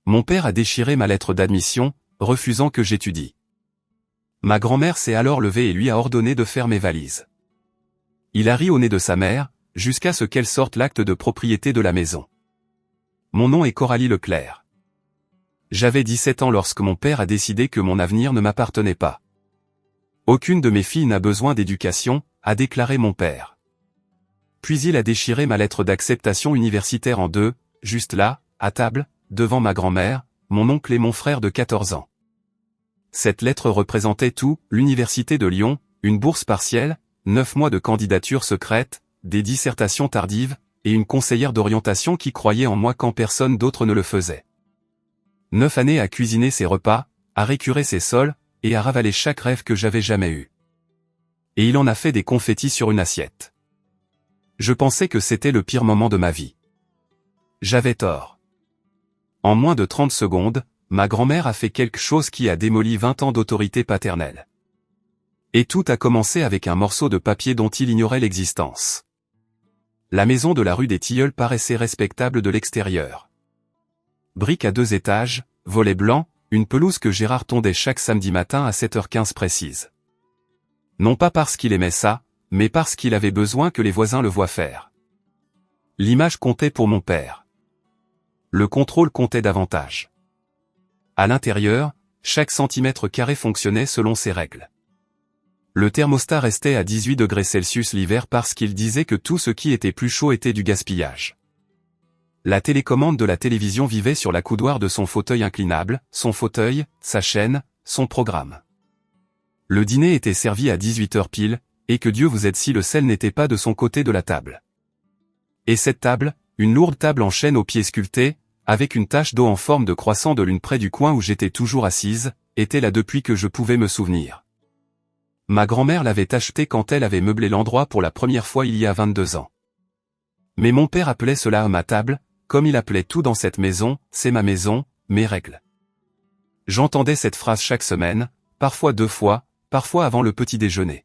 Mon père a déchiré ma lettre d'admission, refusant que j'étudie. Ma grand-mère s'est alors levée et lui a ordonné de faire mes valises. Il a ri au nez de sa mère, jusqu'à ce qu'elle sorte l'acte de propriété de la maison. Mon nom est Coralie Leclerc. J'avais 17 ans lorsque mon père a décidé que mon avenir ne m'appartenait pas. Aucune de mes filles n'a besoin d'éducation, a déclaré mon père. Puis il a déchiré ma lettre d'acceptation universitaire en deux, juste là, à table, devant ma grand-mère, mon oncle et mon frère de 14 ans. Cette lettre représentait tout, l'université de Lyon, une bourse partielle, 9 mois de candidature secrète, des dissertations tardives, et une conseillère d'orientation qui croyait en moi quand personne d'autre ne le faisait. 9 années à cuisiner ses repas, à récurer ses sols, et à ravaler chaque rêve que j'avais jamais eu. Et il en a fait des confettis sur une assiette. Je pensais que c'était le pire moment de ma vie. J'avais tort. En moins de 30 secondes, ma grand-mère a fait quelque chose qui a démoli 20 ans d'autorité paternelle. Et tout a commencé avec un morceau de papier dont il ignorait l'existence. La maison de la rue des Tilleuls paraissait respectable de l'extérieur. Briques à 2 étages, volets blancs, une pelouse que Gérard tondait chaque samedi matin à 7h15 précise. Non pas parce qu'il aimait ça, mais parce qu'il avait besoin que les voisins le voient faire. L'image comptait pour mon père. Le contrôle comptait davantage. À l'intérieur, chaque centimètre carré fonctionnait selon ses règles. Le thermostat restait à 18 degrés Celsius l'hiver parce qu'il disait que tout ce qui était plus chaud était du gaspillage. La télécommande de la télévision vivait sur la coudoir de son fauteuil inclinable, son fauteuil, sa chaîne, son programme. Le dîner était servi à 18h pile, et que Dieu vous aide si le sel n'était pas de son côté de la table. Et cette table, une lourde table en chêne aux pieds sculptés, avec une tache d'eau en forme de croissant de lune près du coin où j'étais toujours assise, était là depuis que je pouvais me souvenir. Ma grand-mère l'avait achetée quand elle avait meublé l'endroit pour la première fois il y a 22 ans. Mais mon père appelait cela ma table, comme il appelait tout dans cette maison, c'est ma maison, mes règles. J'entendais cette phrase chaque semaine, parfois 2 fois, parfois avant le petit déjeuner.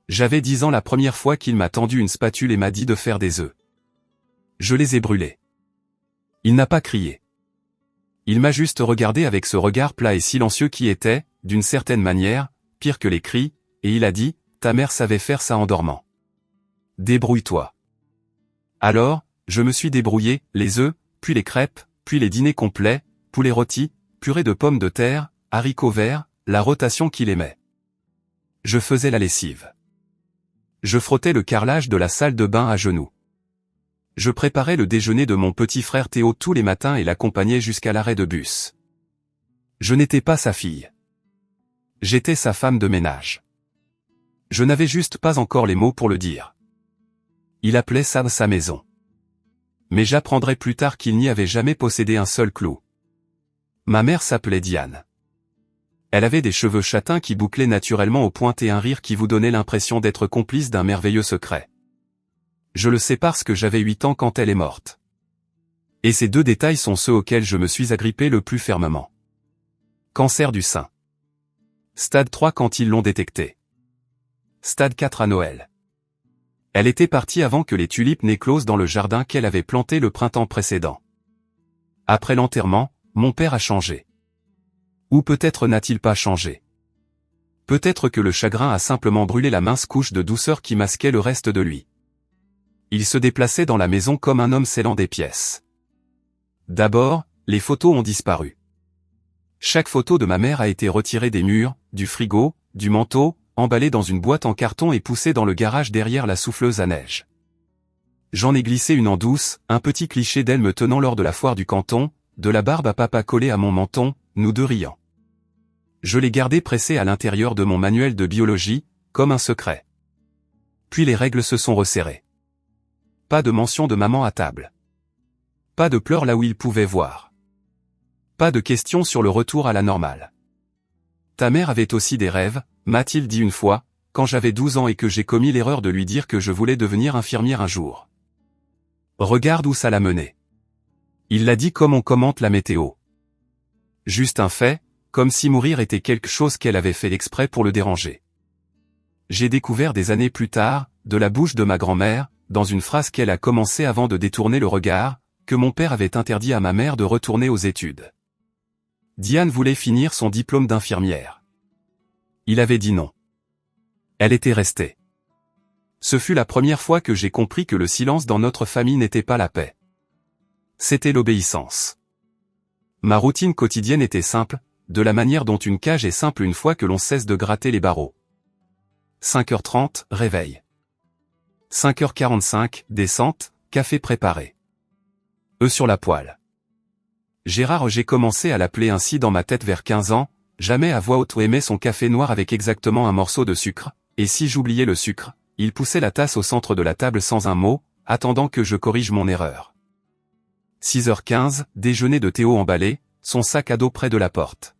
J'avais 10 ans la première fois qu'il m'a tendu une spatule et m'a dit de faire des œufs. Je les ai brûlés. Il n'a pas crié. Il m'a juste regardé avec ce regard plat et silencieux qui était, d'une certaine manière, pire que les cris, et il a dit, ta mère savait faire ça en dormant. Débrouille-toi. Alors, je me suis débrouillé, les œufs, puis les crêpes, puis les dîners complets, poulet rôti, purée de pommes de terre, haricots verts, la rotation qu'il aimait. Je faisais la lessive. Je frottais le carrelage de la salle de bain à genoux. Je préparais le déjeuner de mon petit frère Théo tous les matins et l'accompagnais jusqu'à l'arrêt de bus. Je n'étais pas sa fille. J'étais sa femme de ménage. Je n'avais juste pas encore les mots pour le dire. Il appelait ça sa maison. Mais j'apprendrai plus tard qu'il n'y avait jamais possédé un seul clou. Ma mère s'appelait Diane. Elle avait des cheveux châtains qui bouclaient naturellement aux pointes et un rire qui vous donnait l'impression d'être complice d'un merveilleux secret. Je le sais parce que j'avais 8 ans quand elle est morte. Et ces 2 détails sont ceux auxquels je me suis agrippé le plus fermement. Cancer du sein. Stade 3 quand ils l'ont détecté. Stade 4 à Noël. Elle était partie avant que les tulipes n'éclosent dans le jardin qu'elle avait planté le printemps précédent. Après l'enterrement, mon père a changé. Ou peut-être n'a-t-il pas changé. Peut-être que le chagrin a simplement brûlé la mince couche de douceur qui masquait le reste de lui. Il se déplaçait dans la maison comme un homme scellant des pièces. D'abord, les photos ont disparu. Chaque photo de ma mère a été retirée des murs, du frigo, du manteau, emballée dans une boîte en carton et poussée dans le garage derrière la souffleuse à neige. J'en ai glissé une en douce, un petit cliché d'elle me tenant lors de la foire du canton, de la barbe à papa collée à mon menton, nous deux riant. Je l'ai gardé pressé à l'intérieur de mon manuel de biologie, comme un secret. Puis les règles se sont resserrées. Pas de mention de maman à table. Pas de pleurs là où il pouvait voir. Pas de questions sur le retour à la normale. Ta mère avait aussi des rêves, m'a-t-il dit une fois, quand j'avais 12 ans et que j'ai commis l'erreur de lui dire que je voulais devenir infirmière un jour. Regarde où ça l'a mené. Il l'a dit comme on commente la météo. Juste un fait, comme si mourir était quelque chose qu'elle avait fait exprès pour le déranger. J'ai découvert des années plus tard, de la bouche de ma grand-mère, dans une phrase qu'elle a commencé avant de détourner le regard, que mon père avait interdit à ma mère de retourner aux études. Diane voulait finir son diplôme d'infirmière. Il avait dit non. Elle était restée. Ce fut la première fois que j'ai compris que le silence dans notre famille n'était pas la paix. C'était l'obéissance. Ma routine quotidienne était simple, de la manière dont une cage est simple une fois que l'on cesse de gratter les barreaux. 5h30, réveil. 5h45, descente, café préparé. Œufs sur la poêle. Gérard, j'ai commencé à l'appeler ainsi dans ma tête vers 15 ans, jamais à voix haute aimait son café noir avec exactement un morceau de sucre, et si j'oubliais le sucre, il poussait la tasse au centre de la table sans un mot, attendant que je corrige mon erreur. 6h15, déjeuner de Théo emballé, son sac à dos près de la porte.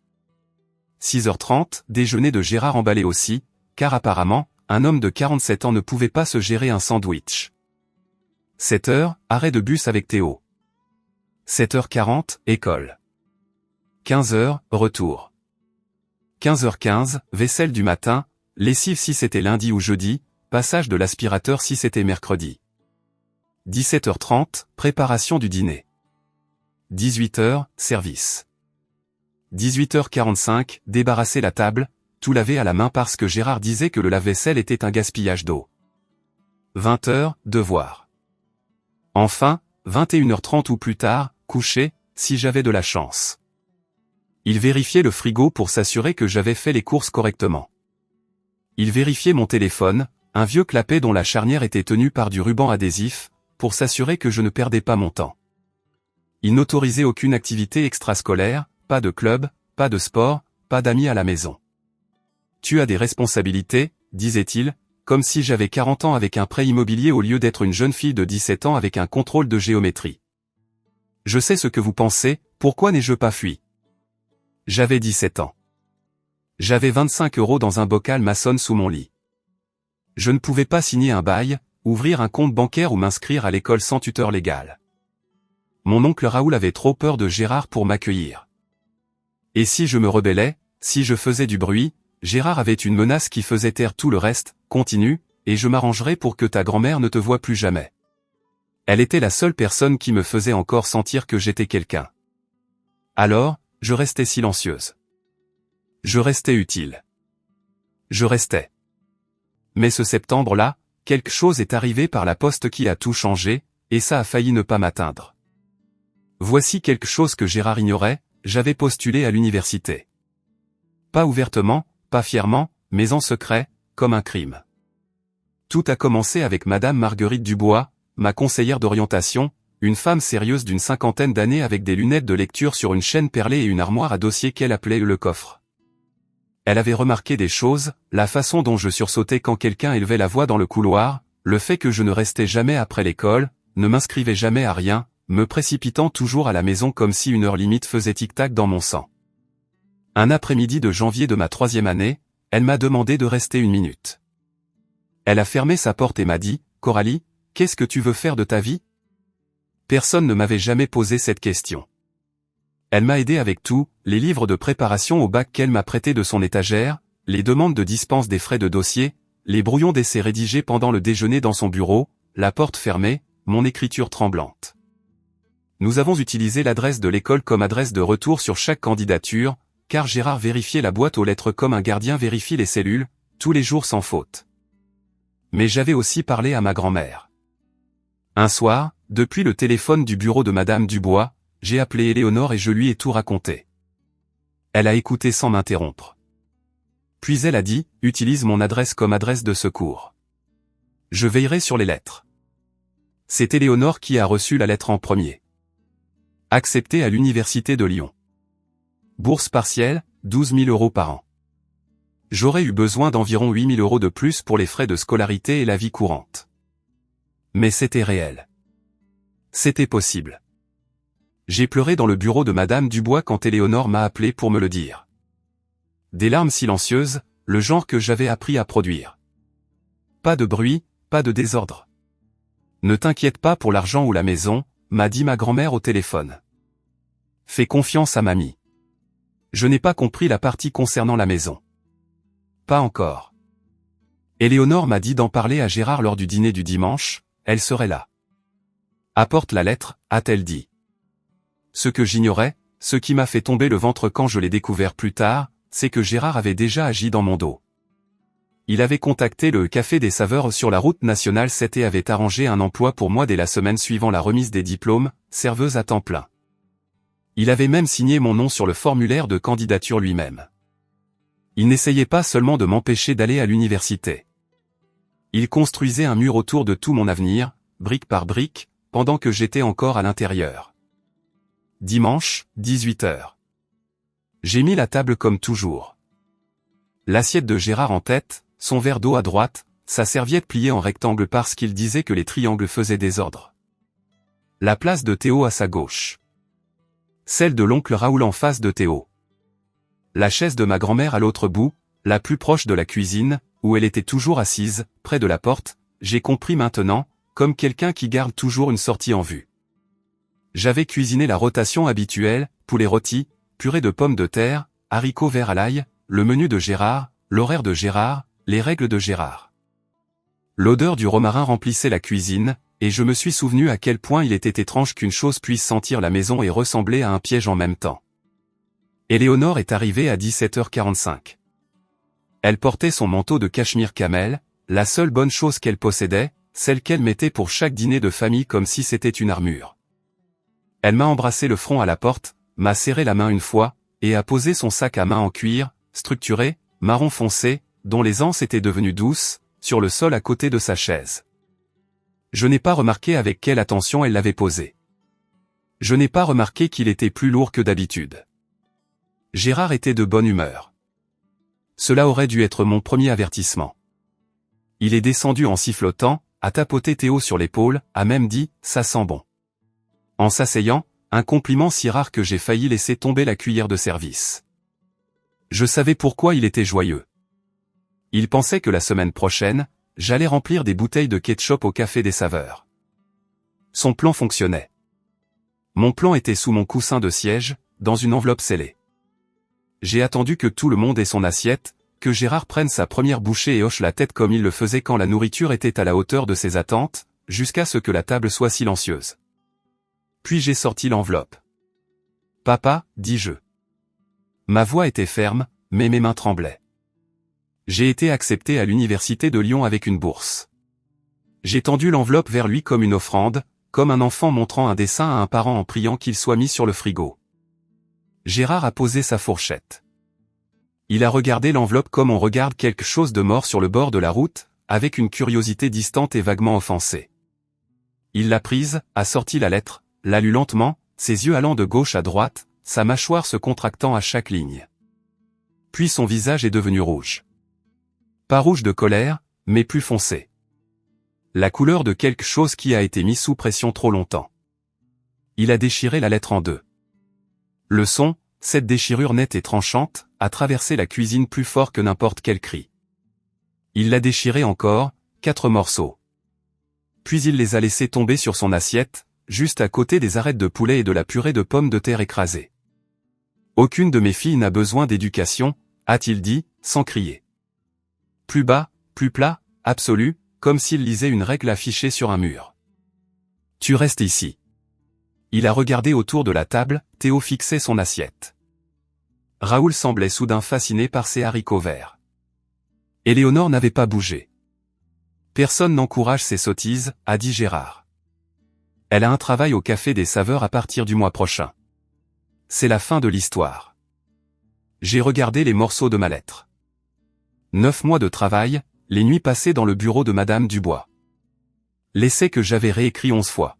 6h30, déjeuner de Gérard emballé aussi, car apparemment, un homme de 47 ans ne pouvait pas se gérer un sandwich. 7h, arrêt de bus avec Théo. 7h40, école. 15h, retour. 15h15, vaisselle du matin, lessive si c'était lundi ou jeudi, passage de l'aspirateur si c'était mercredi. 17h30, préparation du dîner. 18h, service. 18h45, débarrasser la table, tout laver à la main parce que Gérard disait que le lave-vaisselle était un gaspillage d'eau. 20h, devoir. Enfin, 21h30 ou plus tard, coucher, si j'avais de la chance. Il vérifiait le frigo pour s'assurer que j'avais fait les courses correctement. Il vérifiait mon téléphone, un vieux clapet dont la charnière était tenue par du ruban adhésif, pour s'assurer que je ne perdais pas mon temps. Il n'autorisait aucune activité extrascolaire, pas de club, pas de sport, pas d'amis à la maison. Tu as des responsabilités, disait-il, comme si j'avais 40 ans avec un prêt immobilier au lieu d'être une jeune fille de 17 ans avec un contrôle de géométrie. Je sais ce que vous pensez, pourquoi n'ai-je pas fui? J'avais 17 ans. J'avais 25 € dans un bocal maçonne sous mon lit. Je ne pouvais pas signer un bail, ouvrir un compte bancaire ou m'inscrire à l'école sans tuteur légal. Mon oncle Raoul avait trop peur de Gérard pour m'accueillir. Et si je me rebellais, si je faisais du bruit, Gérard avait une menace qui faisait taire tout le reste, continue, et je m'arrangerai pour que ta grand-mère ne te voie plus jamais. Elle était la seule personne qui me faisait encore sentir que j'étais quelqu'un. Alors, je restais silencieuse. Je restais utile. Je restais. Mais ce septembre-là, quelque chose est arrivé par la poste qui a tout changé, et ça a failli ne pas m'atteindre. Voici quelque chose que Gérard ignorait, j'avais postulé à l'université. Pas ouvertement, pas fièrement, mais en secret, comme un crime. Tout a commencé avec Madame Marguerite Dubois, ma conseillère d'orientation, une femme sérieuse d'une 50aine d'années avec des lunettes de lecture sur une chaîne perlée et une armoire à dossier qu'elle appelait le coffre. Elle avait remarqué des choses, la façon dont je sursautais quand quelqu'un élevait la voix dans le couloir, le fait que je ne restais jamais après l'école, ne m'inscrivais jamais à rien, me précipitant toujours à la maison comme si une heure limite faisait tic-tac dans mon sang. Un après-midi de janvier de ma 3e année, elle m'a demandé de rester 1 minute. Elle a fermé sa porte et m'a dit, « Coralie, qu'est-ce que tu veux faire de ta vie ?» Personne ne m'avait jamais posé cette question. Elle m'a aidé avec tout, les livres de préparation au bac qu'elle m'a prêtés de son étagère, les demandes de dispense des frais de dossier, les brouillons d'essais rédigés pendant le déjeuner dans son bureau, la porte fermée, mon écriture tremblante. Nous avons utilisé l'adresse de l'école comme adresse de retour sur chaque candidature, car Gérard vérifiait la boîte aux lettres comme un gardien vérifie les cellules, tous les jours sans faute. Mais j'avais aussi parlé à ma grand-mère. Un soir, depuis le téléphone du bureau de Madame Dubois, j'ai appelé Éléonore et je lui ai tout raconté. Elle a écouté sans m'interrompre. Puis elle a dit, utilise mon adresse comme adresse de secours. Je veillerai sur les lettres. C'est Éléonore qui a reçu la lettre en premier. Accepté à l'université de Lyon. Bourse partielle, 12 000 € par an. J'aurais eu besoin d'environ 8 000 € de plus pour les frais de scolarité et la vie courante. Mais c'était réel. C'était possible. J'ai pleuré dans le bureau de Madame Dubois quand Éléonore m'a appelé pour me le dire. Des larmes silencieuses, le genre que j'avais appris à produire. Pas de bruit, pas de désordre. Ne t'inquiète pas pour l'argent ou la maison, m'a dit ma grand-mère au téléphone. Fais confiance à mamie. Je n'ai pas compris la partie concernant la maison. Pas encore. Éléonore m'a dit d'en parler à Gérard lors du dîner du dimanche, elle serait là. Apporte la lettre, a-t-elle dit. Ce que j'ignorais, ce qui m'a fait tomber le ventre quand je l'ai découvert plus tard, c'est que Gérard avait déjà agi dans mon dos. Il avait contacté le Café des Saveurs sur la route nationale 7 et avait arrangé un emploi pour moi dès la semaine suivant la remise des diplômes, serveuse à temps plein. Il avait même signé mon nom sur le formulaire de candidature lui-même. Il n'essayait pas seulement de m'empêcher d'aller à l'université. Il construisait un mur autour de tout mon avenir, brique par brique, pendant que j'étais encore à l'intérieur. Dimanche, 18h. J'ai mis la table comme toujours. L'assiette de Gérard en tête, son verre d'eau à droite, sa serviette pliée en rectangle parce qu'il disait que les triangles faisaient désordre. La place de Théo à sa gauche. Celle de l'oncle Raoul en face de Théo. La chaise de ma grand-mère à l'autre bout, la plus proche de la cuisine, où elle était toujours assise, près de la porte, j'ai compris maintenant, comme quelqu'un qui garde toujours une sortie en vue. J'avais cuisiné la rotation habituelle, poulet rôti, purée de pommes de terre, haricots verts à l'ail, le menu de Gérard, l'horaire de Gérard, les règles de Gérard. L'odeur du romarin remplissait la cuisine, et je me suis souvenu à quel point il était étrange qu'une chose puisse sentir la maison et ressembler à un piège en même temps. Éléonore est arrivée à 17h45. Elle portait son manteau de cachemire camel, la seule bonne chose qu'elle possédait, celle qu'elle mettait pour chaque dîner de famille comme si c'était une armure. Elle m'a embrassé le front à la porte, m'a serré la main une fois, et a posé son sac à main en cuir, structuré, marron foncé, dont les anses étaient devenues douces, sur le sol à côté de sa chaise. Je n'ai pas remarqué avec quelle attention elle l'avait posé. Je n'ai pas remarqué qu'il était plus lourd que d'habitude. Gérard était de bonne humeur. Cela aurait dû être mon premier avertissement. Il est descendu en sifflotant, a tapoté Théo sur l'épaule, a même dit « ça sent bon ». En s'asseyant, un compliment si rare que j'ai failli laisser tomber la cuillère de service. Je savais pourquoi il était joyeux. Il pensait que la semaine prochaine, j'allais remplir des bouteilles de ketchup au Café des Saveurs. Son plan fonctionnait. Mon plan était sous mon coussin de siège, dans une enveloppe scellée. J'ai attendu que tout le monde ait son assiette, que Gérard prenne sa première bouchée et hoche la tête comme il le faisait quand la nourriture était à la hauteur de ses attentes, jusqu'à ce que la table soit silencieuse. Puis j'ai sorti l'enveloppe. « Papa, dis-je. » Ma voix était ferme, mais mes mains tremblaient. J'ai été accepté à l'université de Lyon avec une bourse. J'ai tendu l'enveloppe vers lui comme une offrande, comme un enfant montrant un dessin à un parent en priant qu'il soit mis sur le frigo. Gérard a posé sa fourchette. Il a regardé l'enveloppe comme on regarde quelque chose de mort sur le bord de la route, avec une curiosité distante et vaguement offensée. Il l'a prise, a sorti la lettre, l'a lue lentement, ses yeux allant de gauche à droite, sa mâchoire se contractant à chaque ligne. Puis son visage est devenu rouge. Pas rouge de colère, mais plus foncé. La couleur de quelque chose qui a été mis sous pression trop longtemps. Il a déchiré la lettre en deux. Le son, cette déchirure nette et tranchante, a traversé la cuisine plus fort que n'importe quel cri. Il l'a déchiré encore, 4 morceaux. Puis il les a laissés tomber sur son assiette, juste à côté des arêtes de poulet et de la purée de pommes de terre écrasées. Aucune de mes filles n'a besoin d'éducation, a-t-il dit, sans crier. Plus bas, plus plat, absolu, comme s'il lisait une règle affichée sur un mur. Tu restes ici. Il a regardé autour de la table, Théo fixait son assiette. Raoul semblait soudain fasciné par ses haricots verts. Éléonore n'avait pas bougé. Personne n'encourage ces sottises, a dit Gérard. Elle a un travail au Café des Saveurs à partir du mois prochain. C'est la fin de l'histoire. J'ai regardé les morceaux de ma lettre. 9 mois de travail, les nuits passées dans le bureau de Madame Dubois. L'essai que j'avais réécrit 11 fois.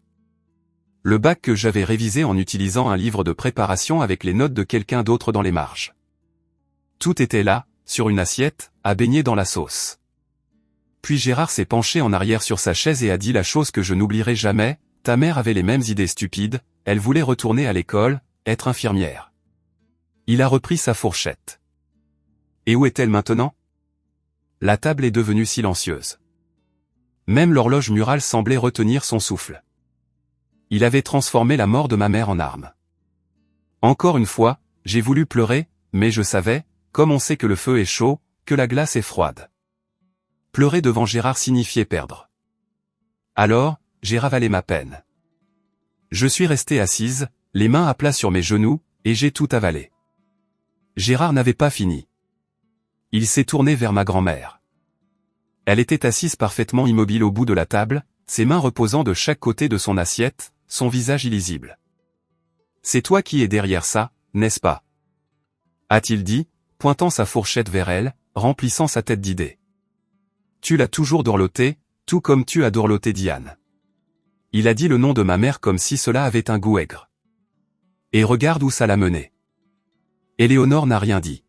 Le bac que j'avais révisé en utilisant un livre de préparation avec les notes de quelqu'un d'autre dans les marges. Tout était là, sur une assiette, à baigner dans la sauce. Puis Gérard s'est penché en arrière sur sa chaise et a dit la chose que je n'oublierai jamais, ta mère avait les mêmes idées stupides, elle voulait retourner à l'école, être infirmière. Il a repris sa fourchette. Et où est-elle maintenant? La table est devenue silencieuse. Même l'horloge murale semblait retenir son souffle. Il avait transformé la mort de ma mère en arme. Encore une fois, j'ai voulu pleurer, mais je savais, comme on sait que le feu est chaud, que la glace est froide. Pleurer devant Gérard signifiait perdre. Alors, j'ai ravalé ma peine. Je suis restée assise, les mains à plat sur mes genoux, et j'ai tout avalé. Gérard n'avait pas fini. Il s'est tourné vers ma grand-mère. Elle était assise parfaitement immobile au bout de la table, ses mains reposant de chaque côté de son assiette, son visage illisible. « C'est toi qui es derrière ça, n'est-ce pas ?» a-t-il dit, pointant sa fourchette vers elle, remplissant sa tête d'idées. « Tu l'as toujours dorloté, tout comme tu as dorloté Diane. » Il a dit le nom de ma mère comme si cela avait un goût aigre. Et regarde où ça l'a mené. Éléonore n'a rien dit.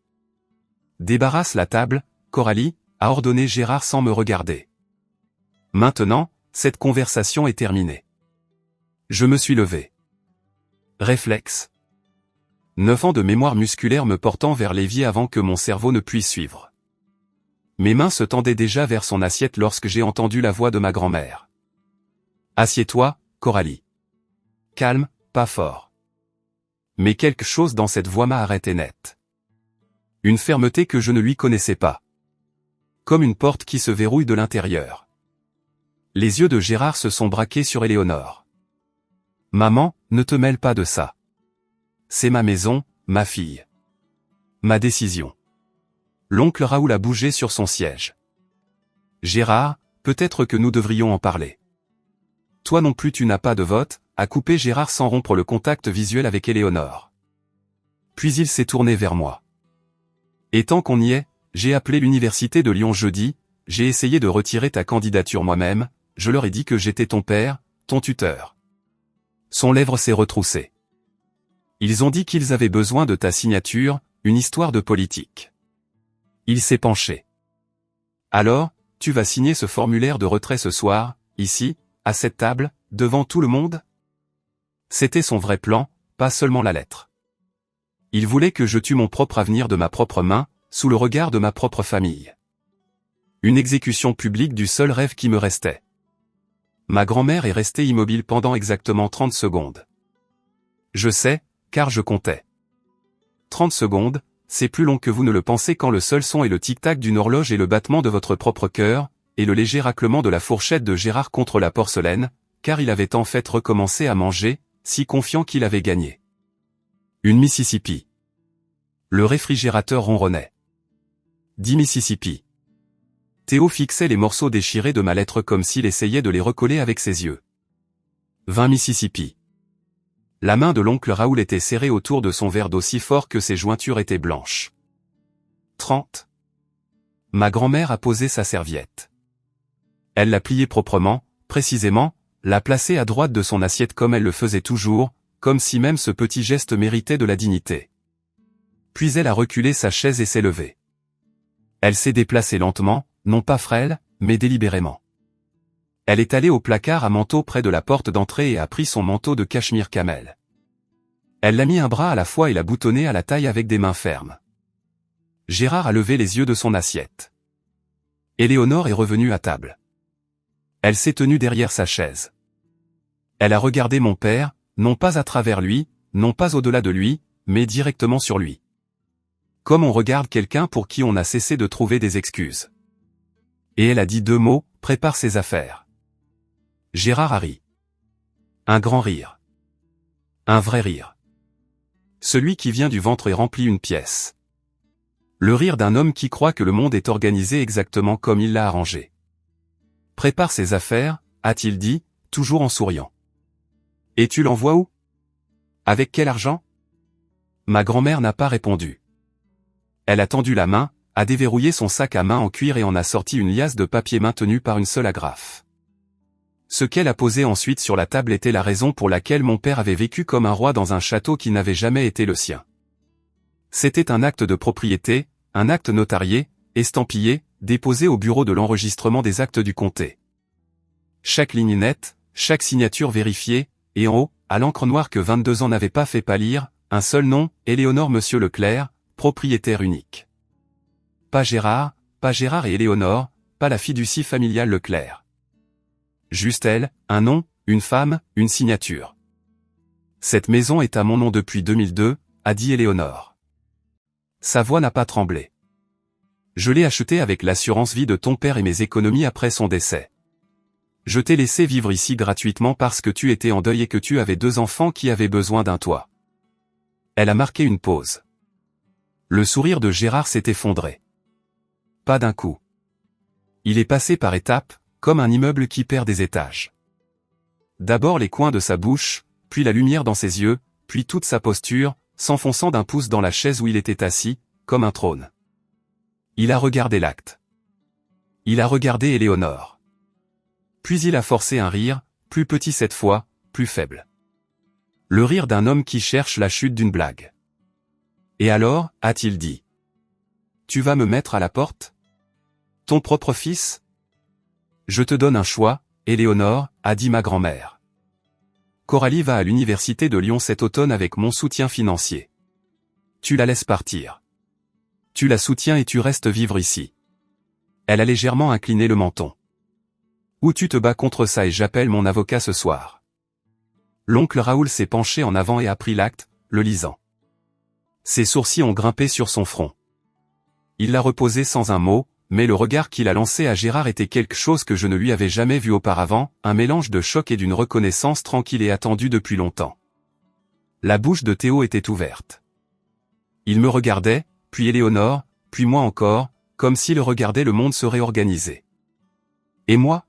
« Débarrasse la table, Coralie, » a ordonné Gérard sans me regarder. Maintenant, cette conversation est terminée. Je me suis levé. Réflexe. 9 ans de mémoire musculaire me portant vers l'évier avant que mon cerveau ne puisse suivre. Mes mains se tendaient déjà vers son assiette lorsque j'ai entendu la voix de ma grand-mère. « Assieds-toi, Coralie. » Calme, pas fort. Mais quelque chose dans cette voix m'a arrêté net. Une fermeté que je ne lui connaissais pas. Comme une porte qui se verrouille de l'intérieur. Les yeux de Gérard se sont braqués sur Éléonore. « Maman, ne te mêle pas de ça. C'est ma maison, ma fille. Ma décision. » L'oncle Raoul a bougé sur son siège. « Gérard, peut-être que nous devrions en parler. » « Toi non plus tu n'as pas de vote », a coupé Gérard sans rompre le contact visuel avec Éléonore. Puis il s'est tourné vers moi. « Et tant qu'on y est, j'ai appelé l'université de Lyon jeudi, j'ai essayé de retirer ta candidature moi-même, je leur ai dit que j'étais ton père, ton tuteur. » Son lèvre s'est retroussée. « Ils ont dit qu'ils avaient besoin de ta signature, une histoire de politique. » Il s'est penché. « Alors, tu vas signer ce formulaire de retrait ce soir, ici, à cette table, devant tout le monde ?» C'était son vrai plan, pas seulement la lettre. Il voulait que je tue mon propre avenir de ma propre main, sous le regard de ma propre famille. Une exécution publique du seul rêve qui me restait. Ma grand-mère est restée immobile pendant exactement 30 secondes. Je sais, car je comptais. 30 secondes, c'est plus long que vous ne le pensez quand le seul son est le tic-tac d'une horloge et le battement de votre propre cœur, et le léger raclement de la fourchette de Gérard contre la porcelaine, car il avait en fait recommencé à manger, si confiant qu'il avait gagné. Une Mississippi. Le réfrigérateur ronronnait. 10 Mississippi. Théo fixait les morceaux déchirés de ma lettre comme s'il essayait de les recoller avec ses yeux. 20 Mississippi. La main de l'oncle Raoul était serrée autour de son verre d'eau si fort que ses jointures étaient blanches. 30. Ma grand-mère a posé sa serviette. Elle l'a pliée proprement, précisément, l'a placée à droite de son assiette comme elle le faisait toujours, comme si même ce petit geste méritait de la dignité. Puis elle a reculé sa chaise et s'est levée. Elle s'est déplacée lentement, non pas frêle, mais délibérément. Elle est allée au placard à manteau près de la porte d'entrée et a pris son manteau de cachemire camel. Elle l'a mis un bras à la fois et l'a boutonné à la taille avec des mains fermes. Gérard a levé les yeux de son assiette. Éléonore est revenue à table. Elle s'est tenue derrière sa chaise. Elle a regardé mon père, non pas à travers lui, non pas au-delà de lui, mais directement sur lui. Comme on regarde quelqu'un pour qui on a cessé de trouver des excuses. Et elle a dit 2 mots, prépare ses affaires. Gérard a ri. Un grand rire. Un vrai rire. Celui qui vient du ventre et remplit une pièce. Le rire d'un homme qui croit que le monde est organisé exactement comme il l'a arrangé. Prépare ses affaires, a-t-il dit, toujours en souriant. Et tu l'envoies où? Avec quel argent? Ma grand-mère n'a pas répondu. Elle a tendu la main, a déverrouillé son sac à main en cuir et en a sorti une liasse de papier maintenue par une seule agrafe. Ce qu'elle a posé ensuite sur la table était la raison pour laquelle mon père avait vécu comme un roi dans un château qui n'avait jamais été le sien. C'était un acte de propriété, un acte notarié, estampillé, déposé au bureau de l'enregistrement des actes du comté. Chaque ligne nette, chaque signature vérifiée, et en haut, à l'encre noire que 22 ans n'avaient pas fait pâlir, un seul nom, Éléonore Monsieur Leclerc, propriétaire unique. Pas Gérard et Éléonore, pas la fiducie familiale Leclerc. Juste elle, un nom, une femme, une signature. Cette maison est à mon nom depuis 2002, a dit Éléonore. Sa voix n'a pas tremblé. Je l'ai achetée avec l'assurance vie de ton père et mes économies après son décès. Je t'ai laissé vivre ici gratuitement parce que tu étais en deuil et que tu avais 2 enfants qui avaient besoin d'un toit. Elle a marqué une pause. Le sourire de Gérard s'est effondré. Pas d'un coup. Il est passé par étapes, comme un immeuble qui perd des étages. D'abord les coins de sa bouche, puis la lumière dans ses yeux, puis toute sa posture, s'enfonçant d'un pouce dans la chaise où il était assis, comme un trône. Il a regardé l'acte. Il a regardé Éléonore. Puis il a forcé un rire, plus petit cette fois, plus faible. Le rire d'un homme qui cherche la chute d'une blague. Et alors, a-t-il dit. Tu vas me mettre à la porte? Ton propre fils? Je te donne un choix, Éléonore, a dit ma grand-mère. Coralie va à l'université de Lyon cet automne avec mon soutien financier. Tu la laisses partir. Tu la soutiens et tu restes vivre ici. Elle a légèrement incliné le menton. Ou tu te bats contre ça et j'appelle mon avocat ce soir. L'oncle Raoul s'est penché en avant et a pris l'acte, le lisant. Ses sourcils ont grimpé sur son front. Il l'a reposé sans un mot, mais le regard qu'il a lancé à Gérard était quelque chose que je ne lui avais jamais vu auparavant, un mélange de choc et d'une reconnaissance tranquille et attendue depuis longtemps. La bouche de Théo était ouverte. Il me regardait, puis Éléonore, puis moi encore, comme s'il regardait le monde se réorganiser. Et moi?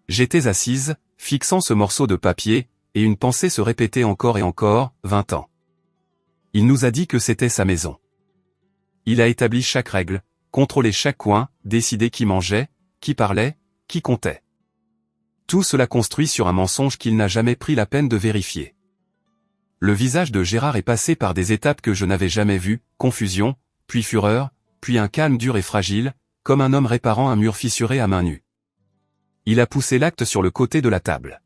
J'étais assise, fixant ce morceau de papier, et une pensée se répétait encore et encore, 20 ans. Il nous a dit que c'était sa maison. Il a établi chaque règle, contrôlé chaque coin, décidé qui mangeait, qui parlait, qui comptait. Tout cela construit sur un mensonge qu'il n'a jamais pris la peine de vérifier. Le visage de Gérard est passé par des étapes que je n'avais jamais vues, confusion, puis fureur, puis un calme dur et fragile, comme un homme réparant un mur fissuré à main nue. Il a poussé l'acte sur le côté de la table.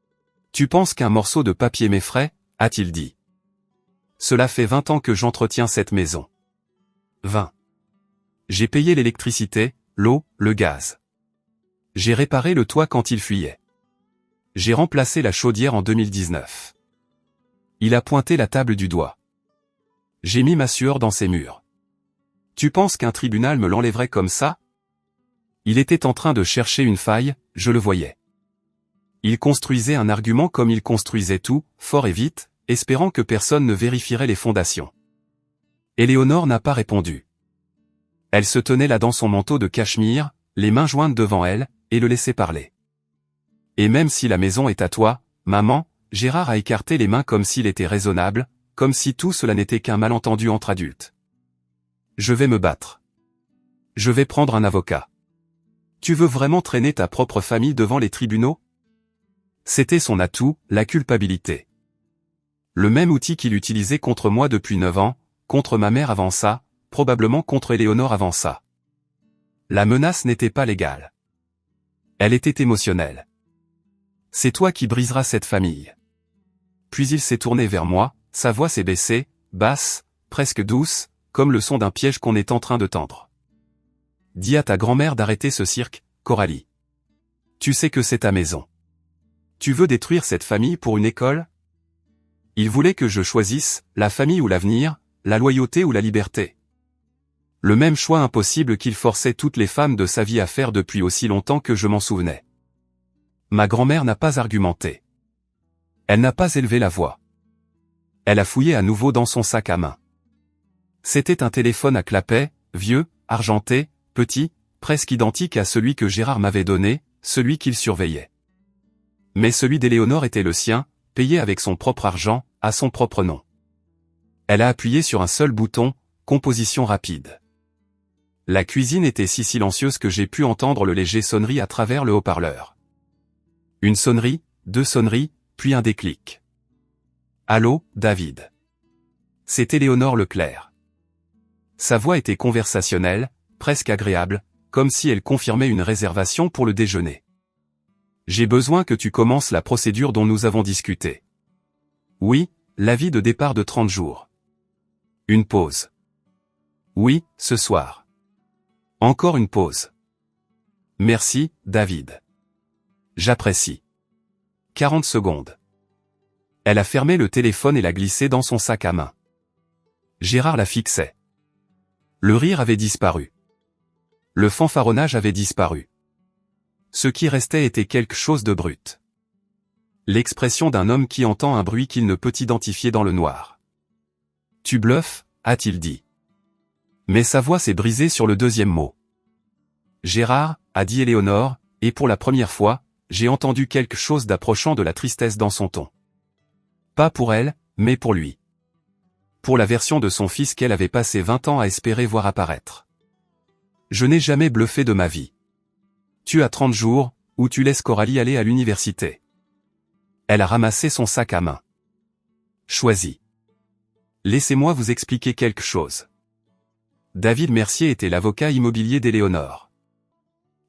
« Tu penses qu'un morceau de papier m'effraie ?» a-t-il dit. « Cela fait 20 ans que j'entretiens cette maison. 20. J'ai payé l'électricité, l'eau, le gaz. J'ai réparé le toit quand il fuyait. J'ai remplacé la chaudière en 2019. Il a pointé la table du doigt. J'ai mis ma sueur dans ses murs. Tu penses qu'un tribunal me l'enlèverait comme ça? Il était en train de chercher une faille, je le voyais. Il construisait un argument comme il construisait tout, fort et vite, espérant que personne ne vérifierait les fondations. Éléonore n'a pas répondu. Elle se tenait là dans son manteau de cachemire, les mains jointes devant elle, et le laissait parler. Et même si la maison est à toi, maman, Gérard a écarté les mains comme s'il était raisonnable, comme si tout cela n'était qu'un malentendu entre adultes. Je vais me battre. Je vais prendre un avocat. Tu veux vraiment traîner ta propre famille devant les tribunaux? C'était son atout, la culpabilité. Le même outil qu'il utilisait contre moi depuis 9 ans, contre ma mère avant ça, probablement contre Éléonore avant ça. La menace n'était pas légale. Elle était émotionnelle. C'est toi qui briseras cette famille. Puis il s'est tourné vers moi, sa voix s'est baissée, basse, presque douce, comme le son d'un piège qu'on est en train de tendre. Dis à ta grand-mère d'arrêter ce cirque, Coralie. Tu sais que c'est ta maison. Tu veux détruire cette famille pour une école? Il voulait que je choisisse, la famille ou l'avenir, la loyauté ou la liberté. Le même choix impossible qu'il forçait toutes les femmes de sa vie à faire depuis aussi longtemps que je m'en souvenais. Ma grand-mère n'a pas argumenté. Elle n'a pas élevé la voix. Elle a fouillé à nouveau dans son sac à main. C'était un téléphone à clapet, vieux, argenté, petit, presque identique à celui que Gérard m'avait donné, celui qu'il surveillait. Mais celui d'Éléonore était le sien, payé avec son propre argent, à son propre nom. Elle a appuyé sur un seul bouton, composition rapide. La cuisine était si silencieuse que j'ai pu entendre le léger sonnerie à travers le haut-parleur. Une sonnerie, 2 sonneries, puis un déclic. Allô, David. C'est Éléonore Leclerc. Sa voix était conversationnelle, presque agréable, comme si elle confirmait une réservation pour le déjeuner. J'ai besoin que tu commences la procédure dont nous avons discuté. Oui, l'avis de départ de 30 jours. Une pause. Oui, ce soir. Encore une pause. Merci, David. J'apprécie. 40 secondes. Elle a fermé le téléphone et l'a glissé dans son sac à main. Gérard la fixait. Le rire avait disparu. Le fanfaronnage avait disparu. Ce qui restait était quelque chose de brut. L'expression d'un homme qui entend un bruit qu'il ne peut identifier dans le noir. « Tu bluffes » a-t-il dit. Mais sa voix s'est brisée sur le deuxième mot. « Gérard » a dit Éléonore, et pour la première fois, j'ai entendu quelque chose d'approchant de la tristesse dans son ton. Pas pour elle, mais pour lui. Pour la version de son fils qu'elle avait passé 20 ans à espérer voir apparaître. Je n'ai jamais bluffé de ma vie. Tu as 30 jours, où tu laisses Coralie aller à l'université. Elle a ramassé son sac à main. Choisis. Laissez-moi vous expliquer quelque chose. David Mercier était l'avocat immobilier d'Éléonore.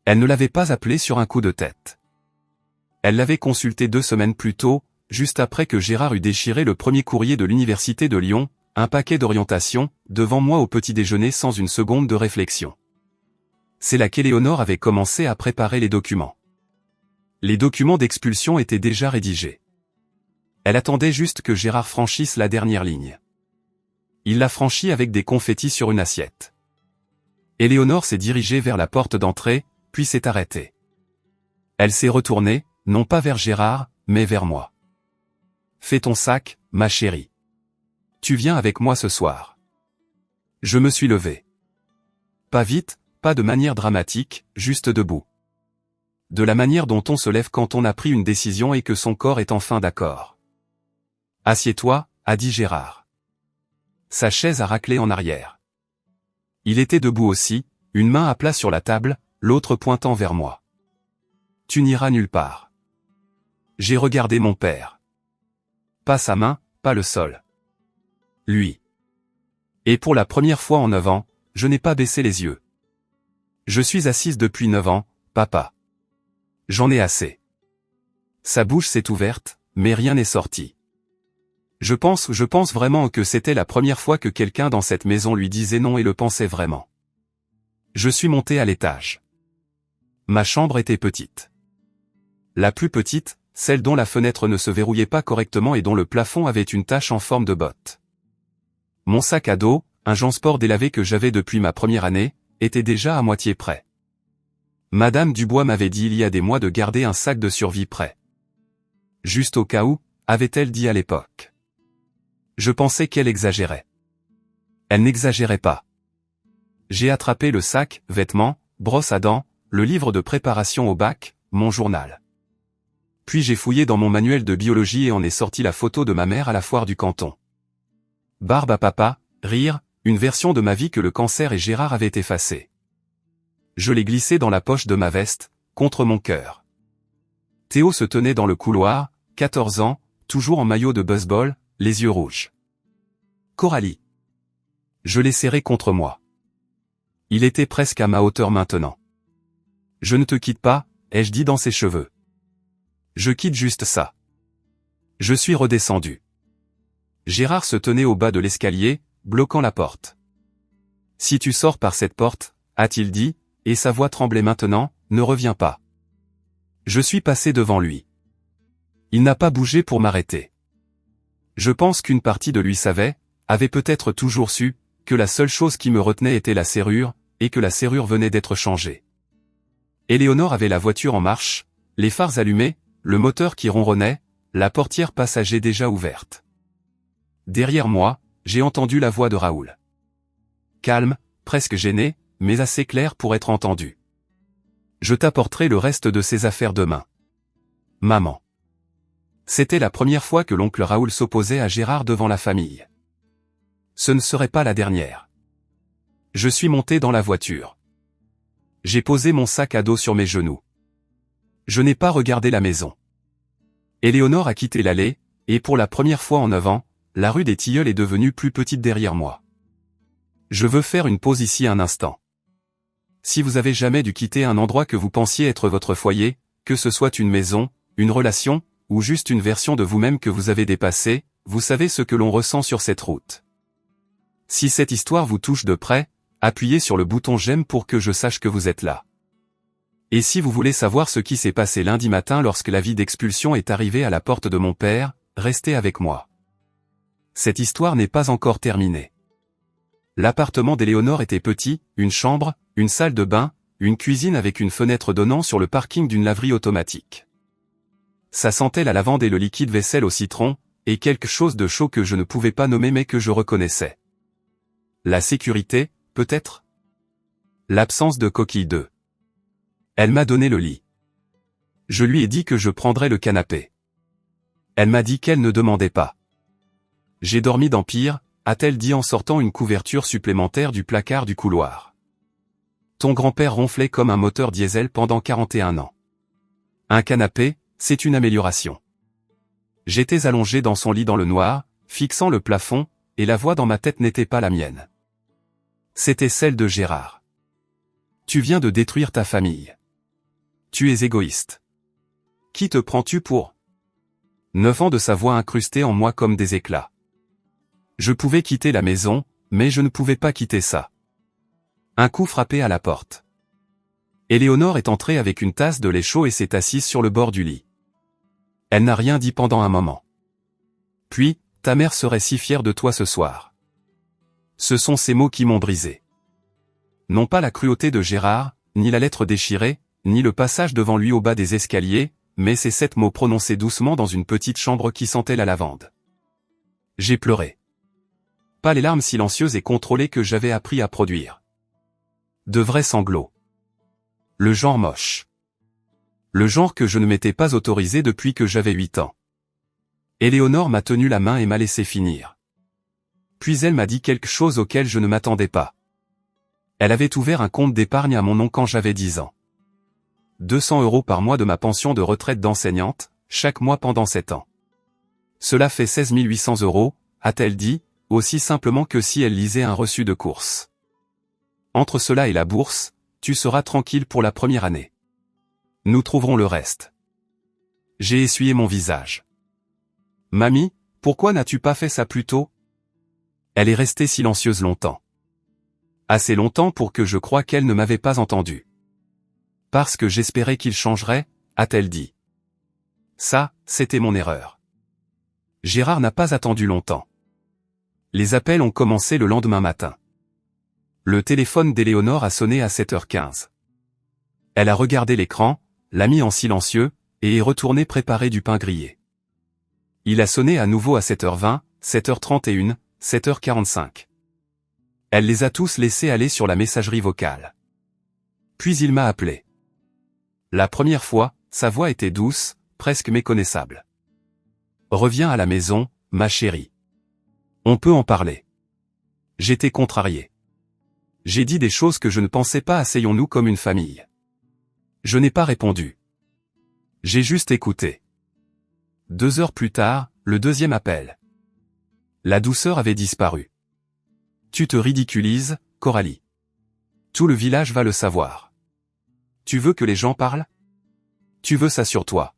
Elle ne l'avait pas appelé sur un coup de tête. Elle l'avait consulté 2 semaines plus tôt, juste après que Gérard eut déchiré le premier courrier de l'université de Lyon, un paquet d'orientation, devant moi au petit déjeuner sans une seconde de réflexion. C'est là qu'Éléonore avait commencé à préparer les documents. Les documents d'expulsion étaient déjà rédigés. Elle attendait juste que Gérard franchisse la dernière ligne. Il l'a franchie avec des confettis sur une assiette. Éléonore s'est dirigée vers la porte d'entrée, puis s'est arrêtée. Elle s'est retournée, non pas vers Gérard, mais vers moi. « Fais ton sac, ma chérie. Tu viens avec moi ce soir. » Je me suis levé. Pas vite, pas de manière dramatique, juste debout. De la manière dont on se lève quand on a pris une décision et que son corps est enfin d'accord. « Assieds-toi » a dit Gérard. Sa chaise a raclé en arrière. Il était debout aussi, une main à plat sur la table, l'autre pointant vers moi. « Tu n'iras nulle part. » J'ai regardé mon père. Pas sa main, pas le sol. Lui. Et pour la première fois en 9 ans, je n'ai pas baissé les yeux. Je suis assise depuis 9 ans, papa. J'en ai assez. Sa bouche s'est ouverte, mais rien n'est sorti. Je pense vraiment que c'était la première fois que quelqu'un dans cette maison lui disait non et le pensait vraiment. Je suis monté à l'étage. Ma chambre était petite. La plus petite, celle dont la fenêtre ne se verrouillait pas correctement et dont le plafond avait une tache en forme de botte. Mon sac à dos, un Jansport délavé que j'avais depuis ma première année, était déjà à moitié prêt. Madame Dubois m'avait dit il y a des mois de garder un sac de survie prêt. Juste au cas où, avait-elle dit à l'époque. Je pensais qu'elle exagérait. Elle n'exagérait pas. J'ai attrapé le sac, vêtements, brosse à dents, le livre de préparation au bac, mon journal. Puis j'ai fouillé dans mon manuel de biologie et en ai sorti la photo de ma mère à la foire du canton. Barbe à papa, rire, une version de ma vie que le cancer et Gérard avaient effacée. Je l'ai glissé dans la poche de ma veste, contre mon cœur. Théo se tenait dans le couloir, 14 ans, toujours en maillot de baseball, les yeux rouges. Coralie. Je l'ai serré contre moi. Il était presque à ma hauteur maintenant. Je ne te quitte pas, ai-je dit dans ses cheveux. Je quitte juste ça. Je suis redescendu. Gérard se tenait au bas de l'escalier, bloquant la porte. Si tu sors par cette porte, a-t-il dit, et sa voix tremblait maintenant, ne reviens pas. Je suis passé devant lui. Il n'a pas bougé pour m'arrêter. Je pense qu'une partie de lui savait, avait peut-être toujours su, que la seule chose qui me retenait était la serrure, et que la serrure venait d'être changée. Éléonore avait la voiture en marche, les phares allumés, le moteur qui ronronnait, la portière passager déjà ouverte. Derrière moi, j'ai entendu la voix de Raoul. Calme, presque gêné, mais assez clair pour être entendu. Je t'apporterai le reste de ces affaires demain. Maman. C'était la première fois que l'oncle Raoul s'opposait à Gérard devant la famille. Ce ne serait pas la dernière. Je suis monté dans la voiture. J'ai posé mon sac à dos sur mes genoux. Je n'ai pas regardé la maison. Éléonore a quitté l'allée, et pour la première fois en 9 ans, la rue des Tilleuls est devenue plus petite derrière moi. Je veux faire une pause ici un instant. Si vous avez jamais dû quitter un endroit que vous pensiez être votre foyer, que ce soit une maison, une relation, ou juste une version de vous-même que vous avez dépassée, vous savez ce que l'on ressent sur cette route. Si cette histoire vous touche de près, appuyez sur le bouton j'aime pour que je sache que vous êtes là. Et si vous voulez savoir ce qui s'est passé lundi matin lorsque l'avis d'expulsion est arrivé à la porte de mon père, restez avec moi. Cette histoire n'est pas encore terminée. L'appartement d'Éléonore était petit, une chambre, une salle de bain, une cuisine avec une fenêtre donnant sur le parking d'une laverie automatique. Ça sentait la lavande et le liquide vaisselle au citron, et quelque chose de chaud que je ne pouvais pas nommer mais que je reconnaissais. La sécurité, peut-être? L'absence de coquille d'œuf. Elle m'a donné le lit. Je lui ai dit que je prendrais le canapé. Elle m'a dit qu'elle ne demandait pas. J'ai dormi dans pire, a-t-elle dit en sortant une couverture supplémentaire du placard du couloir. Ton grand-père ronflait comme un moteur diesel pendant 41 ans. Un canapé, c'est une amélioration. J'étais allongé dans son lit dans le noir, fixant le plafond, et la voix dans ma tête n'était pas la mienne. C'était celle de Gérard. Tu viens de détruire ta famille. Tu es égoïste. Qui te prends-tu pour? 9 ans de sa voix incrustée en moi comme des éclats. Je pouvais quitter la maison, mais je ne pouvais pas quitter ça. Un coup frappé à la porte. Éléonore est entrée avec une tasse de lait chaud et s'est assise sur le bord du lit. Elle n'a rien dit pendant un moment. Puis, ta mère serait si fière de toi ce soir. Ce sont ces mots qui m'ont brisé. Non pas la cruauté de Gérard, ni la lettre déchirée, ni le passage devant lui au bas des escaliers, mais ces 7 mots prononcés doucement dans une petite chambre qui sentait la lavande. J'ai pleuré. Pas les larmes silencieuses et contrôlées que j'avais appris à produire. De vrais sanglots. Le genre moche. Le genre que je ne m'étais pas autorisé depuis que j'avais 8 ans. Éléonore m'a tenu la main et m'a laissé finir. Puis elle m'a dit quelque chose auquel je ne m'attendais pas. Elle avait ouvert un compte d'épargne à mon nom quand j'avais 10 ans. 200 € par mois de ma pension de retraite d'enseignante, chaque mois pendant 7 ans. Cela fait 16 800 €, a-t-elle dit, aussi simplement que si elle lisait un reçu de course. Entre cela et la bourse, tu seras tranquille pour la première année. Nous trouverons le reste. J'ai essuyé mon visage. Mamie, pourquoi n'as-tu pas fait ça plus tôt? Elle est restée silencieuse longtemps. Assez longtemps pour que je croie qu'elle ne m'avait pas entendu. Parce que j'espérais qu'il changerait, a-t-elle dit. Ça, c'était mon erreur. Gérard n'a pas attendu longtemps. Les appels ont commencé le lendemain matin. Le téléphone d'Éléonore a sonné à 7h15. Elle a regardé l'écran, l'a mis en silencieux, et est retournée préparer du pain grillé. Il a sonné à nouveau à 7h20, 7h31, 7h45. Elle les a tous laissés aller sur la messagerie vocale. Puis il m'a appelé. La première fois, sa voix était douce, presque méconnaissable. Reviens à la maison, ma chérie. On peut en parler. J'étais contrarié. J'ai dit des choses que je ne pensais pas, asseyons-nous comme une famille. Je n'ai pas répondu. J'ai juste écouté. 2 heures plus tard, le deuxième appel. La douceur avait disparu. Tu te ridiculises, Coralie. Tout le village va le savoir. Tu veux que les gens parlent? Tu veux ça sur toi.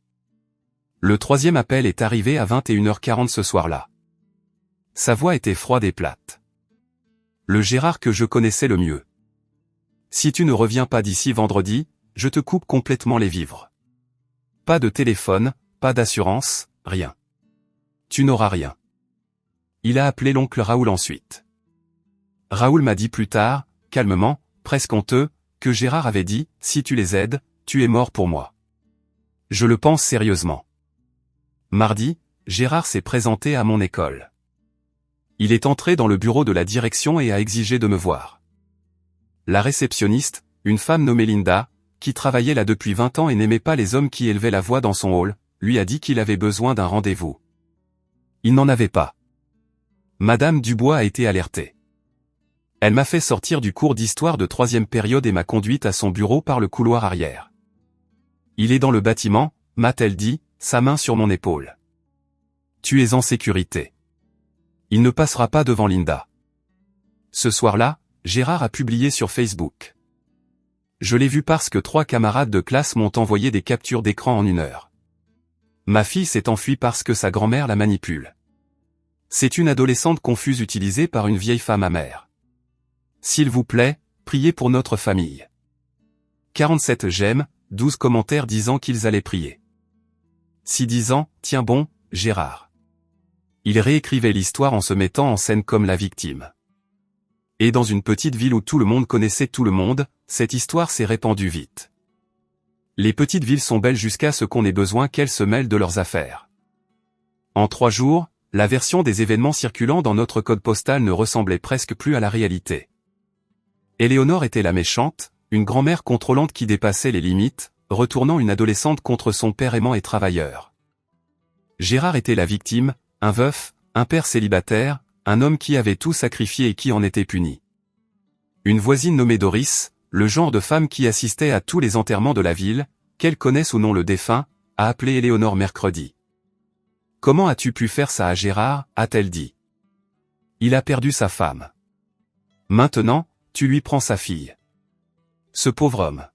Le troisième appel est arrivé à 21h40 ce soir-là. Sa voix était froide et plate. Le Gérard que je connaissais le mieux. Si tu ne reviens pas d'ici vendredi, je te coupe complètement les vivres. Pas de téléphone, pas d'assurance, rien. Tu n'auras rien. Il a appelé l'oncle Raoul ensuite. Raoul m'a dit plus tard, calmement, presque honteux, que Gérard avait dit, si tu les aides, tu es mort pour moi. Je le pense sérieusement. Mardi, Gérard s'est présenté à mon école. Il est entré dans le bureau de la direction et a exigé de me voir. La réceptionniste, une femme nommée Linda, qui travaillait là depuis 20 ans et n'aimait pas les hommes qui élevaient la voix dans son hall, lui a dit qu'il avait besoin d'un rendez-vous. Il n'en avait pas. Madame Dubois a été alertée. Elle m'a fait sortir du cours d'histoire de 3e période et m'a conduite à son bureau par le couloir arrière. Il est dans le bâtiment, m'a-t-elle dit, sa main sur mon épaule. Tu es en sécurité. Il ne passera pas devant Linda. Ce soir-là, Gérard a publié sur Facebook. Je l'ai vu parce que 3 camarades de classe m'ont envoyé des captures d'écran en 1 heure. Ma fille s'est enfuie parce que sa grand-mère la manipule. C'est une adolescente confuse utilisée par une vieille femme amère. S'il vous plaît, priez pour notre famille. 47 j'aime, 12 commentaires disant qu'ils allaient prier. 6 disant, tiens bon, Gérard. Il réécrivait l'histoire en se mettant en scène comme la victime. Et dans une petite ville où tout le monde connaissait tout le monde, cette histoire s'est répandue vite. Les petites villes sont belles jusqu'à ce qu'on ait besoin qu'elles se mêlent de leurs affaires. En 3 jours, la version des événements circulant dans notre code postal ne ressemblait presque plus à la réalité. Éléonore était la méchante, une grand-mère contrôlante qui dépassait les limites, retournant une adolescente contre son père aimant et travailleur. Gérard était la victime, un veuf, un père célibataire, un homme qui avait tout sacrifié et qui en était puni. Une voisine nommée Doris, le genre de femme qui assistait à tous les enterrements de la ville, qu'elle connaisse ou non le défunt, a appelé Éléonore mercredi. « Comment as-tu pu faire ça à Gérard ?» a-t-elle dit. « Il a perdu sa femme. Maintenant, tu lui prends sa fille. » Ce pauvre homme.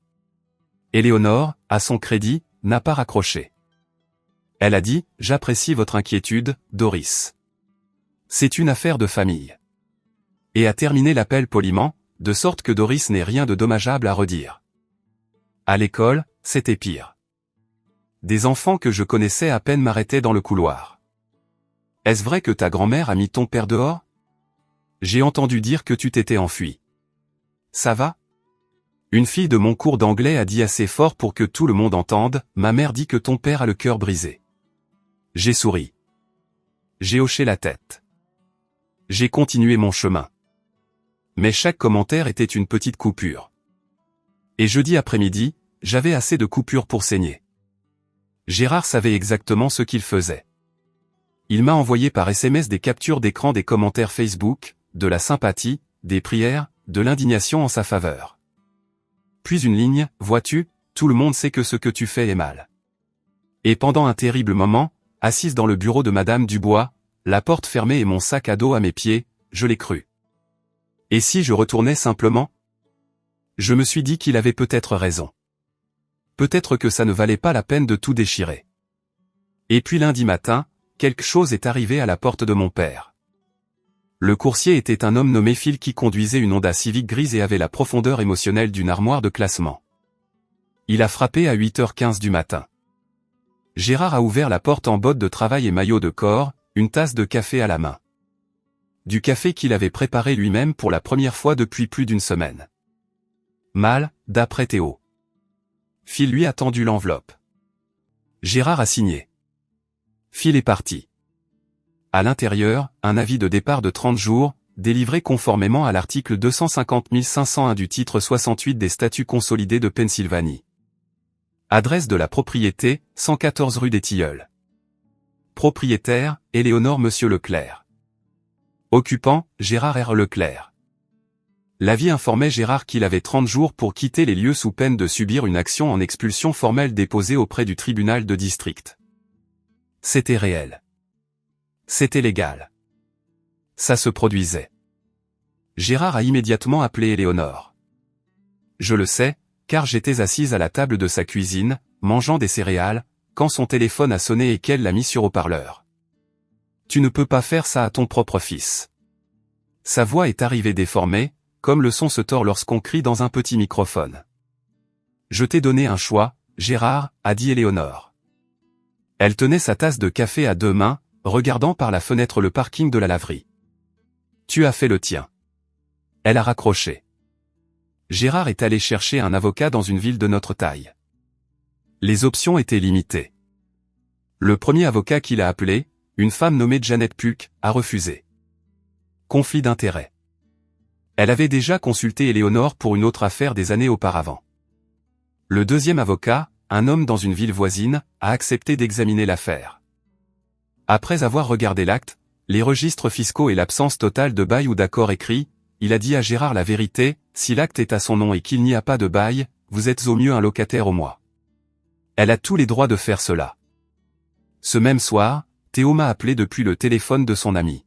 Éléonore, à son crédit, n'a pas raccroché. Elle a dit « J'apprécie votre inquiétude, Doris. C'est une affaire de famille. » Et a terminé l'appel poliment, de sorte que Doris n'ait rien de dommageable à redire. À l'école, c'était pire. Des enfants que je connaissais à peine m'arrêtaient dans le couloir. « Est-ce vrai que ta grand-mère a mis ton père dehors ? J'ai entendu dire que tu t'étais enfui. Ça va ? Une fille de mon cours d'anglais a dit assez fort pour que tout le monde entende, ma mère dit que ton père a le cœur brisé. J'ai souri. J'ai hoché la tête. J'ai continué mon chemin. Mais chaque commentaire était une petite coupure. Et jeudi après-midi, j'avais assez de coupures pour saigner. Gérard savait exactement ce qu'il faisait. Il m'a envoyé par SMS des captures d'écran des commentaires Facebook, de la sympathie, des prières, de l'indignation en sa faveur. Puis une ligne, vois-tu, tout le monde sait que ce que tu fais est mal. Et pendant un terrible moment, assise dans le bureau de Madame Dubois, la porte fermée et mon sac à dos à mes pieds, je l'ai cru. Et si je retournais simplement ? Je me suis dit qu'il avait peut-être raison. Peut-être que ça ne valait pas la peine de tout déchirer. Et puis lundi matin, quelque chose est arrivé à la porte de mon père. Le coursier était un homme nommé Phil qui conduisait une Honda Civic grise et avait la profondeur émotionnelle d'une armoire de classement. Il a frappé à 8h15 du matin. Gérard a ouvert la porte en bottes de travail et maillot de corps, une tasse de café à la main. Du café qu'il avait préparé lui-même pour la première fois depuis plus d'une semaine. Mal, d'après Théo. Phil lui a tendu l'enveloppe. Gérard a signé. Phil est parti. À l'intérieur, un avis de départ de 30 jours, délivré conformément à l'article 250 501 du titre 68 des statuts consolidés de Pennsylvanie. Adresse de la propriété, 114 rue des Tilleuls. Propriétaire, Éléonore Monsieur Leclerc. Occupant, Gérard R. Leclerc. L'avis informait Gérard qu'il avait 30 jours pour quitter les lieux sous peine de subir une action en expulsion formelle déposée auprès du tribunal de district. C'était réel. C'était légal. Ça se produisait. Gérard a immédiatement appelé Éléonore. Je le sais, car j'étais assise à la table de sa cuisine, mangeant des céréales, quand son téléphone a sonné et qu'elle l'a mis sur haut-parleur. Tu ne peux pas faire ça à ton propre fils. Sa voix est arrivée déformée, comme le son se tord lorsqu'on crie dans un petit microphone. Je t'ai donné un choix, Gérard, a dit Éléonore. Elle tenait sa tasse de café à 2 mains, regardant par la fenêtre le parking de la laverie. Tu as fait le tien. Elle a raccroché. Gérard est allé chercher un avocat dans une ville de notre taille. Les options étaient limitées. Le premier avocat qu'il a appelé, une femme nommée Janet Puck, a refusé. Conflit d'intérêts. Elle avait déjà consulté Éléonore pour une autre affaire des années auparavant. Le deuxième avocat, un homme dans une ville voisine, a accepté d'examiner l'affaire. Après avoir regardé l'acte, les registres fiscaux et l'absence totale de bail ou d'accord écrit, il a dit à Gérard la vérité, si l'acte est à son nom et qu'il n'y a pas de bail, vous êtes au mieux un locataire au mois. Elle a tous les droits de faire cela. Ce même soir, Théo m'a appelé depuis le téléphone de son ami.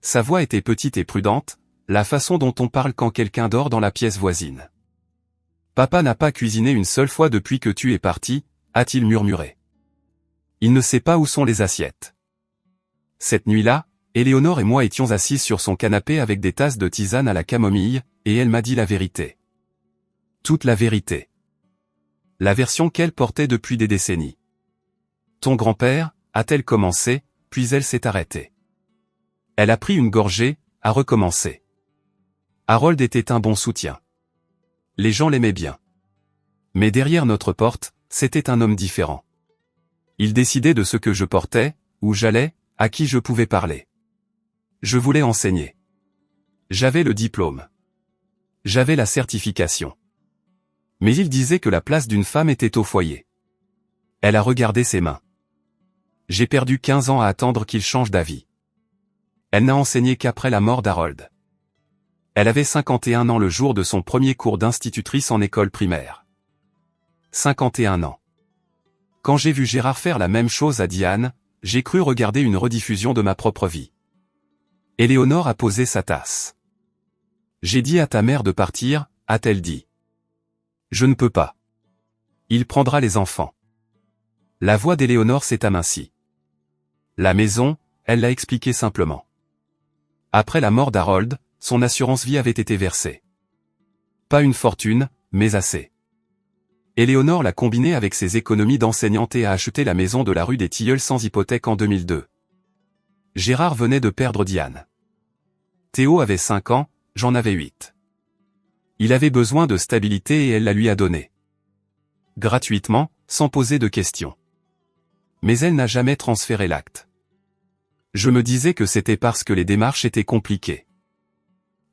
Sa voix était petite et prudente, la façon dont on parle quand quelqu'un dort dans la pièce voisine. Papa n'a pas cuisiné une seule fois depuis que tu es parti, a-t-il murmuré. Il ne sait pas où sont les assiettes. Cette nuit-là, Éléonore et moi étions assises sur son canapé avec des tasses de tisane à la camomille, et elle m'a dit la vérité. Toute la vérité. La version qu'elle portait depuis des décennies. Ton grand-père, a-t-elle commencé, puis elle s'est arrêtée. Elle a pris une gorgée, a recommencé. Harold était un bon soutien. Les gens l'aimaient bien. Mais derrière notre porte, c'était un homme différent. Il décidait de ce que je portais, où j'allais, à qui je pouvais parler. Je voulais enseigner. J'avais le diplôme. J'avais la certification. Mais il disait que la place d'une femme était au foyer. Elle a regardé ses mains. J'ai perdu 15 ans à attendre qu'il change d'avis. Elle n'a enseigné qu'après la mort d'Harold. Elle avait 51 ans le jour de son premier cours d'institutrice en école primaire. 51 ans. Quand j'ai vu Gérard faire la même chose à Diane, j'ai cru regarder une rediffusion de ma propre vie. Éléonore a posé sa tasse. J'ai dit à ta mère de partir, a-t-elle dit. Je ne peux pas. Il prendra les enfants. La voix d'Éléonore s'est amincie. La maison, elle l'a expliqué simplement. Après la mort d'Harold, son assurance vie avait été versée. Pas une fortune, mais assez. Éléonore l'a combiné avec ses économies d'enseignante et a acheté la maison de la rue des Tilleuls sans hypothèque en 2002. Gérard venait de perdre Diane. Théo avait 5 ans, j'en avais 8. Il avait besoin de stabilité et elle la lui a donnée. Gratuitement, sans poser de questions. Mais elle n'a jamais transféré l'acte. Je me disais que c'était parce que les démarches étaient compliquées.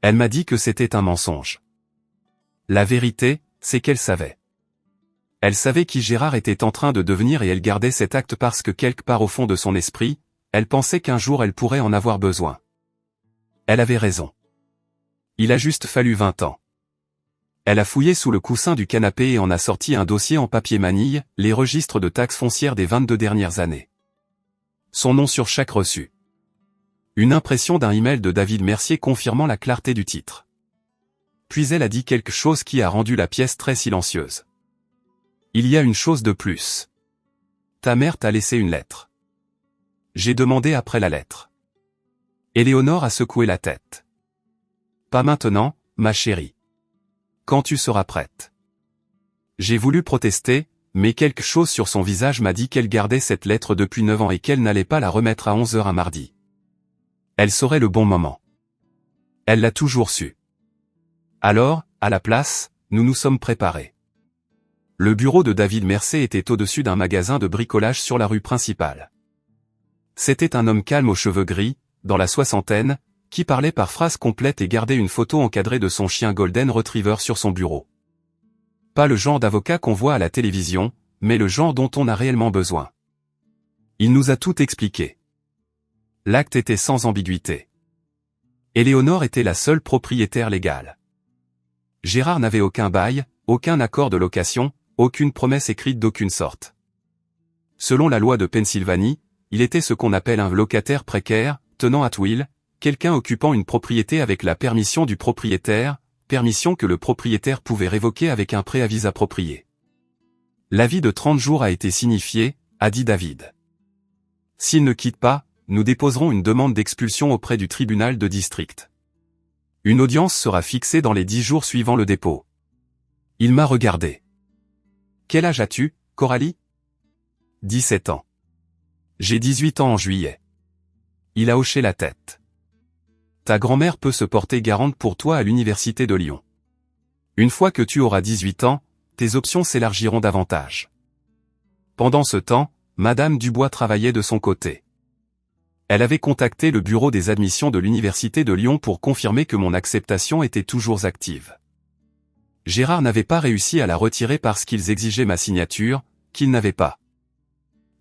Elle m'a dit que c'était un mensonge. La vérité, c'est qu'elle savait. Elle savait qui Gérard était en train de devenir et elle gardait cet acte parce que quelque part au fond de son esprit, elle pensait qu'un jour elle pourrait en avoir besoin. Elle avait raison. Il a juste fallu 20 ans. Elle a fouillé sous le coussin du canapé et en a sorti un dossier en papier manille, les registres de taxes foncières des 22 dernières années. Son nom sur chaque reçu. Une impression d'un email de David Mercier confirmant la clarté du titre. Puis elle a dit quelque chose qui a rendu la pièce très silencieuse. Il y a une chose de plus. Ta mère t'a laissé une lettre. J'ai demandé après la lettre. Éléonore a secoué la tête. Pas maintenant, ma chérie. Quand tu seras prête. J'ai voulu protester, mais quelque chose sur son visage m'a dit qu'elle gardait cette lettre depuis 9 ans et qu'elle n'allait pas la remettre à 11 h un mardi. Elle saurait le bon moment. Elle l'a toujours su. Alors, à la place, nous nous sommes préparés. Le bureau de David Mercier était au-dessus d'un magasin de bricolage sur la rue principale. C'était un homme calme aux cheveux gris, dans la soixantaine, qui parlait par phrases complètes et gardait une photo encadrée de son chien Golden Retriever sur son bureau. Pas le genre d'avocat qu'on voit à la télévision, mais le genre dont on a réellement besoin. Il nous a tout expliqué. L'acte était sans ambiguïté. Éléonore était la seule propriétaire légale. Gérard n'avait aucun bail, aucun accord de location, aucune promesse écrite d'aucune sorte. Selon la loi de Pennsylvanie, il était ce qu'on appelle un locataire précaire, tenant at will, quelqu'un occupant une propriété avec la permission du propriétaire, permission que le propriétaire pouvait révoquer avec un préavis approprié. L'avis de 30 jours a été signifié, a dit David. S'il ne quitte pas, nous déposerons une demande d'expulsion auprès du tribunal de district. Une audience sera fixée dans les 10 jours suivant le dépôt. Il m'a regardé. Quel âge as-tu, Coralie ? 17 ans. J'ai 18 ans en juillet. Il a hoché la tête. Ta grand-mère peut se porter garante pour toi à l'université de Lyon. Une fois que tu auras 18 ans, tes options s'élargiront davantage. Pendant ce temps, Madame Dubois travaillait de son côté. Elle avait contacté le bureau des admissions de l'université de Lyon pour confirmer que mon acceptation était toujours active. Gérard n'avait pas réussi à la retirer parce qu'ils exigeaient ma signature, qu'il n'avait pas.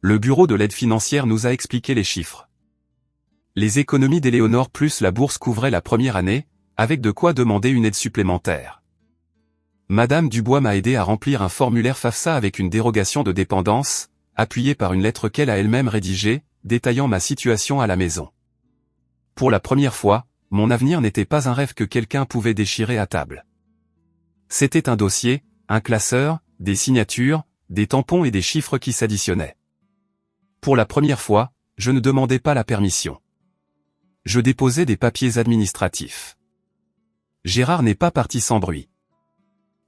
Le bureau de l'aide financière nous a expliqué les chiffres. Les économies d'Éléonore plus la bourse couvraient la première année, avec de quoi demander une aide supplémentaire. Madame Dubois m'a aidé à remplir un formulaire FAFSA avec une dérogation de dépendance, appuyée par une lettre qu'elle a elle-même rédigée, détaillant ma situation à la maison. Pour la première fois, mon avenir n'était pas un rêve que quelqu'un pouvait déchirer à table. C'était un dossier, un classeur, des signatures, des tampons et des chiffres qui s'additionnaient. Pour la première fois, je ne demandais pas la permission. Je déposais des papiers administratifs. Gérard n'est pas parti sans bruit.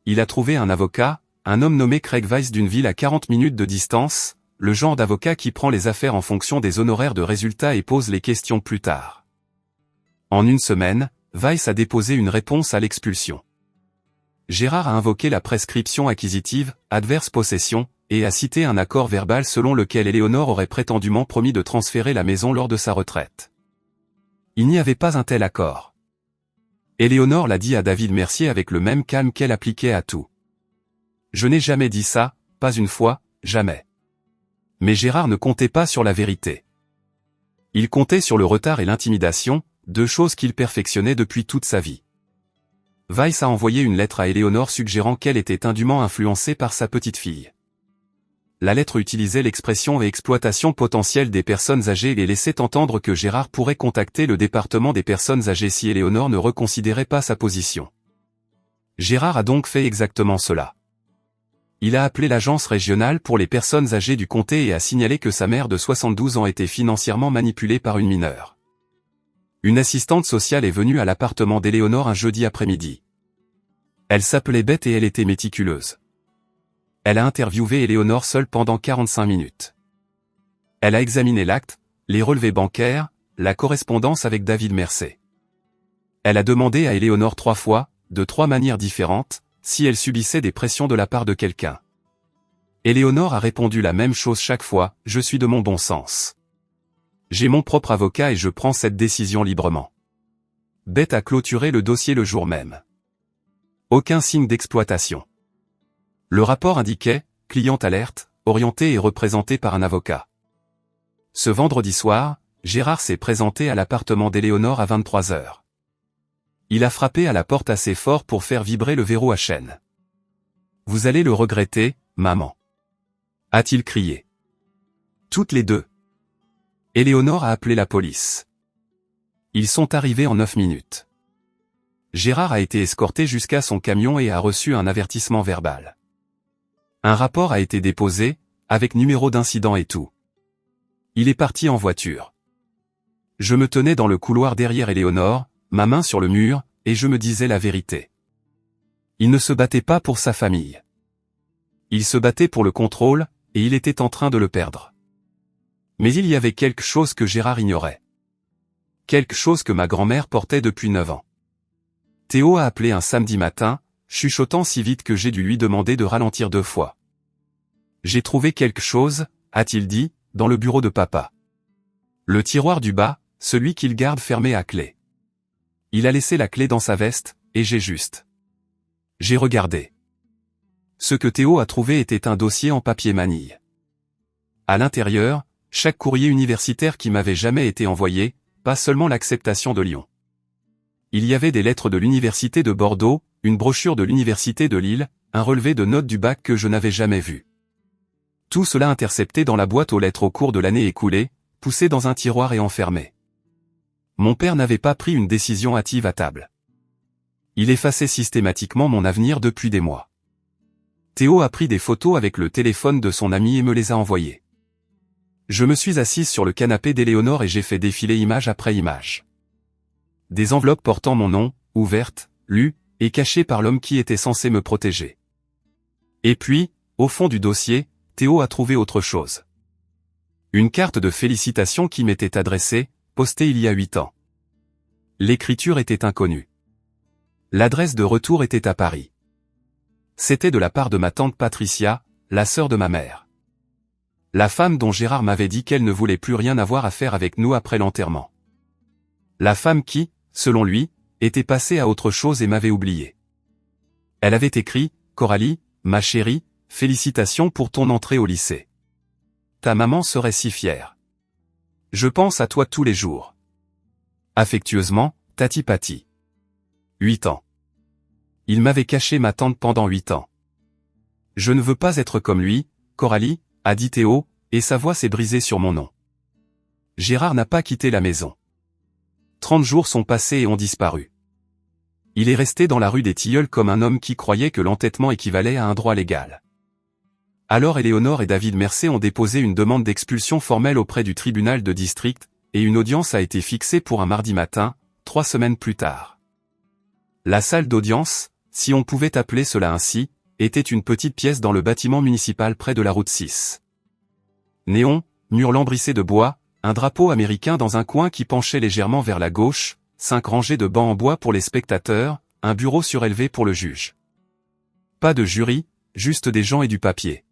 Il a trouvé un avocat, un homme nommé Craig Weiss d'une ville à 40 minutes de distance, le genre d'avocat qui prend les affaires en fonction des honoraires de résultats et pose les questions plus tard. En une semaine, Weiss a déposé une réponse à l'expulsion. Gérard a invoqué la prescription acquisitive, adverse possession, et a cité un accord verbal selon lequel Éléonore aurait prétendument promis de transférer la maison lors de sa retraite. Il n'y avait pas un tel accord. Éléonore l'a dit à David Mercier avec le même calme qu'elle appliquait à tout. Je n'ai jamais dit ça, pas une fois, jamais. Mais Gérard ne comptait pas sur la vérité. Il comptait sur le retard et l'intimidation, deux choses qu'il perfectionnait depuis toute sa vie. Weiss a envoyé une lettre à Éléonore suggérant qu'elle était indûment influencée par sa petite-fille. La lettre utilisait l'expression « exploitation potentielle des personnes âgées » et laissait entendre que Gérard pourrait contacter le département des personnes âgées si Éléonore ne reconsidérait pas sa position. Gérard a donc fait exactement cela. Il a appelé l'agence régionale pour les personnes âgées du comté et a signalé que sa mère de 72 ans était financièrement manipulée par une mineure. Une assistante sociale est venue à l'appartement d'Éléonore un jeudi après-midi. Elle s'appelait Beth et elle était méticuleuse. Elle a interviewé Éléonore seule pendant 45 minutes. Elle a examiné l'acte, les relevés bancaires, la correspondance avec David Mercier. Elle a demandé à Éléonore 3 fois, de 3 manières différentes, si elle subissait des pressions de la part de quelqu'un. Éléonore a répondu la même chose chaque fois, je suis de mon bon sens. J'ai mon propre avocat et je prends cette décision librement. Beth a clôturé le dossier le jour même. Aucun signe d'exploitation. Le rapport indiquait, cliente alerte, orientée et représentée par un avocat. Ce vendredi soir, Gérard s'est présenté à l'appartement d'Éléonore à 23h. Il a frappé à la porte assez fort pour faire vibrer le verrou à chaîne. « Vous allez le regretter, maman. » a-t-il crié. Toutes les deux. Éléonore a appelé la police. Ils sont arrivés en 9 minutes. Gérard a été escorté jusqu'à son camion et a reçu un avertissement verbal. Un rapport a été déposé, avec numéro d'incident et tout. Il est parti en voiture. Je me tenais dans le couloir derrière Éléonore, ma main sur le mur, et je me disais la vérité. Il ne se battait pas pour sa famille. Il se battait pour le contrôle, et il était en train de le perdre. Mais il y avait quelque chose que Gérard ignorait. Quelque chose que ma grand-mère portait depuis 9 ans. Théo a appelé un samedi matin, chuchotant si vite que j'ai dû lui demander de ralentir 2 fois. J'ai trouvé quelque chose, a-t-il dit, dans le bureau de papa. Le tiroir du bas, celui qu'il garde fermé à clé. Il a laissé la clé dans sa veste, et j'ai regardé. Ce que Théo a trouvé était un dossier en papier manille. À l'intérieur, chaque courrier universitaire qui m'avait jamais été envoyé, pas seulement l'acceptation de Lyon. Il y avait des lettres de l'université de Bordeaux, une brochure de l'université de Lille, un relevé de notes du bac que je n'avais jamais vu. Tout cela intercepté dans la boîte aux lettres au cours de l'année écoulée, poussé dans un tiroir et enfermé. Mon père n'avait pas pris une décision hâtive à table. Il effaçait systématiquement mon avenir depuis des mois. Théo a pris des photos avec le téléphone de son ami et me les a envoyées. Je me suis assise sur le canapé d'Éléonore et j'ai fait défiler image après image. Des enveloppes portant mon nom, ouvertes, lues, et cachées par l'homme qui était censé me protéger. Et puis, au fond du dossier, Théo a trouvé autre chose. Une carte de félicitations qui m'était adressée, postée il y a 8 ans. L'écriture était inconnue. L'adresse de retour était à Paris. C'était de la part de ma tante Patricia, la sœur de ma mère. La femme dont Gérard m'avait dit qu'elle ne voulait plus rien avoir à faire avec nous après l'enterrement. La femme qui, selon lui, était passée à autre chose et m'avait oublié. Elle avait écrit, « Coralie, ma chérie, félicitations pour ton entrée au lycée. Ta maman serait si fière. Je pense à toi tous les jours. Affectueusement, Tati Pati. » 8 ans. Il m'avait caché ma tante pendant 8 ans. Je ne veux pas être comme lui, Coralie, a dit Théo, et sa voix s'est brisée sur mon nom. Gérard n'a pas quitté la maison. 30 jours sont passés et ont disparu. Il est resté dans la rue des Tilleuls comme un homme qui croyait que l'entêtement équivalait à un droit légal. Alors Éléonore et David Mercier ont déposé une demande d'expulsion formelle auprès du tribunal de district, et une audience a été fixée pour un mardi matin, 3 semaines plus tard. La salle d'audience, si on pouvait appeler cela ainsi, était une petite pièce dans le bâtiment municipal près de la route 6. Néon, mur lambrissé de bois, un drapeau américain dans un coin qui penchait légèrement vers la gauche, 5 rangées de bancs en bois pour les spectateurs, un bureau surélevé pour le juge. Pas de jury, juste des gens et du papier.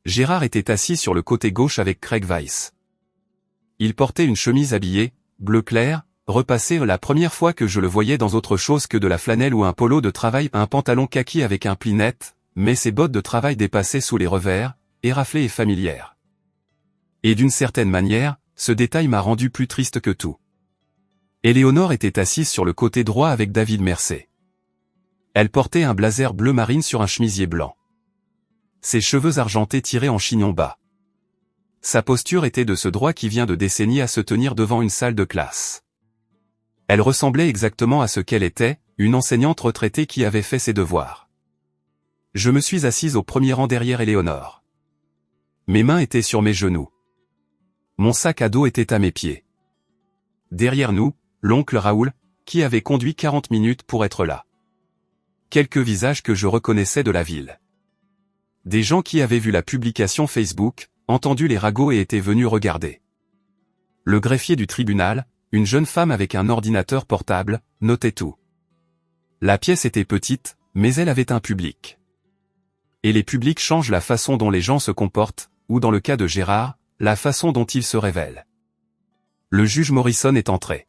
Gérard était assis sur le côté gauche avec Craig Weiss. Il portait une chemise habillée, bleu clair, repassée la première fois que je le voyais dans autre chose que de la flanelle ou un polo de travail, un pantalon kaki avec un pli net, mais ses bottes de travail dépassaient sous les revers, éraflées et familières. Et d'une certaine manière, ce détail m'a rendu plus triste que tout. Éléonore était assise sur le côté droit avec David Mercé. Elle portait un blazer bleu marine sur un chemisier blanc. Ses cheveux argentés tiraient en chignon bas. Sa posture était de ce droit qui vient de décennies à se tenir devant une salle de classe. Elle ressemblait exactement à ce qu'elle était, une enseignante retraitée qui avait fait ses devoirs. Je me suis assise au premier rang derrière Éléonore. Mes mains étaient sur mes genoux. Mon sac à dos était à mes pieds. Derrière nous, l'oncle Raoul, qui avait conduit 40 minutes pour être là. Quelques visages que je reconnaissais de la ville. Des gens qui avaient vu la publication Facebook, entendu les ragots et étaient venus regarder. Le greffier du tribunal, une jeune femme avec un ordinateur portable, notait tout. La pièce était petite, mais elle avait un public. Et les publics changent la façon dont les gens se comportent, ou dans le cas de Gérard, la façon dont ils se révèlent. Le juge Morrison est entré.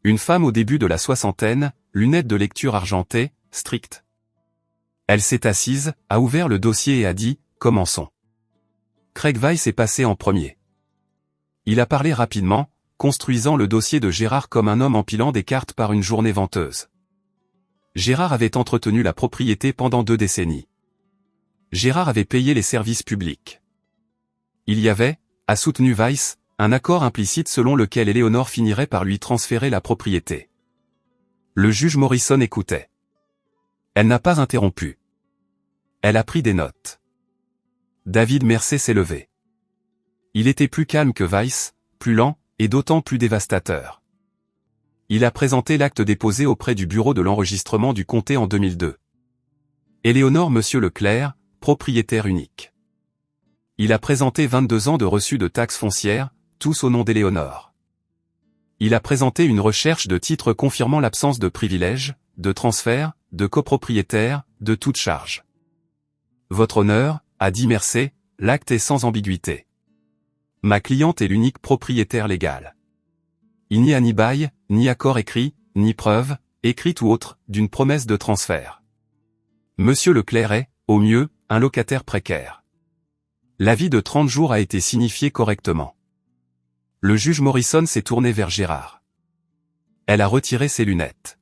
Une femme au début de la soixantaine, lunettes de lecture argentées, stricte. Elle s'est assise, a ouvert le dossier et a dit « Commençons ». Craig Weiss est passé en premier. Il a parlé rapidement, construisant le dossier de Gérard comme un homme empilant des cartes par une journée venteuse. Gérard avait entretenu la propriété pendant 2 décennies. Gérard avait payé les services publics. Il y avait, a soutenu Weiss, un accord implicite selon lequel Éléonore finirait par lui transférer la propriété. Le juge Morrison écoutait. Elle n'a pas interrompu. Elle a pris des notes. David Mercé s'est levé. Il était plus calme que Weiss, plus lent, et d'autant plus dévastateur. Il a présenté l'acte déposé auprès du bureau de l'enregistrement du comté en 2002. Éléonore Monsieur Leclerc, propriétaire unique. Il a présenté 22 ans de reçus de taxes foncières, tous au nom d'Éléonore. Il a présenté une recherche de titres confirmant l'absence de privilèges, de transferts, de copropriétaires, de toute charge. Votre honneur, a dit Mercé, l'acte est sans ambiguïté. Ma cliente est l'unique propriétaire légal. Il n'y a ni bail, ni accord écrit, ni preuve, écrite ou autre, d'une promesse de transfert. Monsieur Leclerc est, au mieux, un locataire précaire. L'avis de 30 jours a été signifié correctement. Le juge Morrison s'est tourné vers Gérard. Elle a retiré ses lunettes.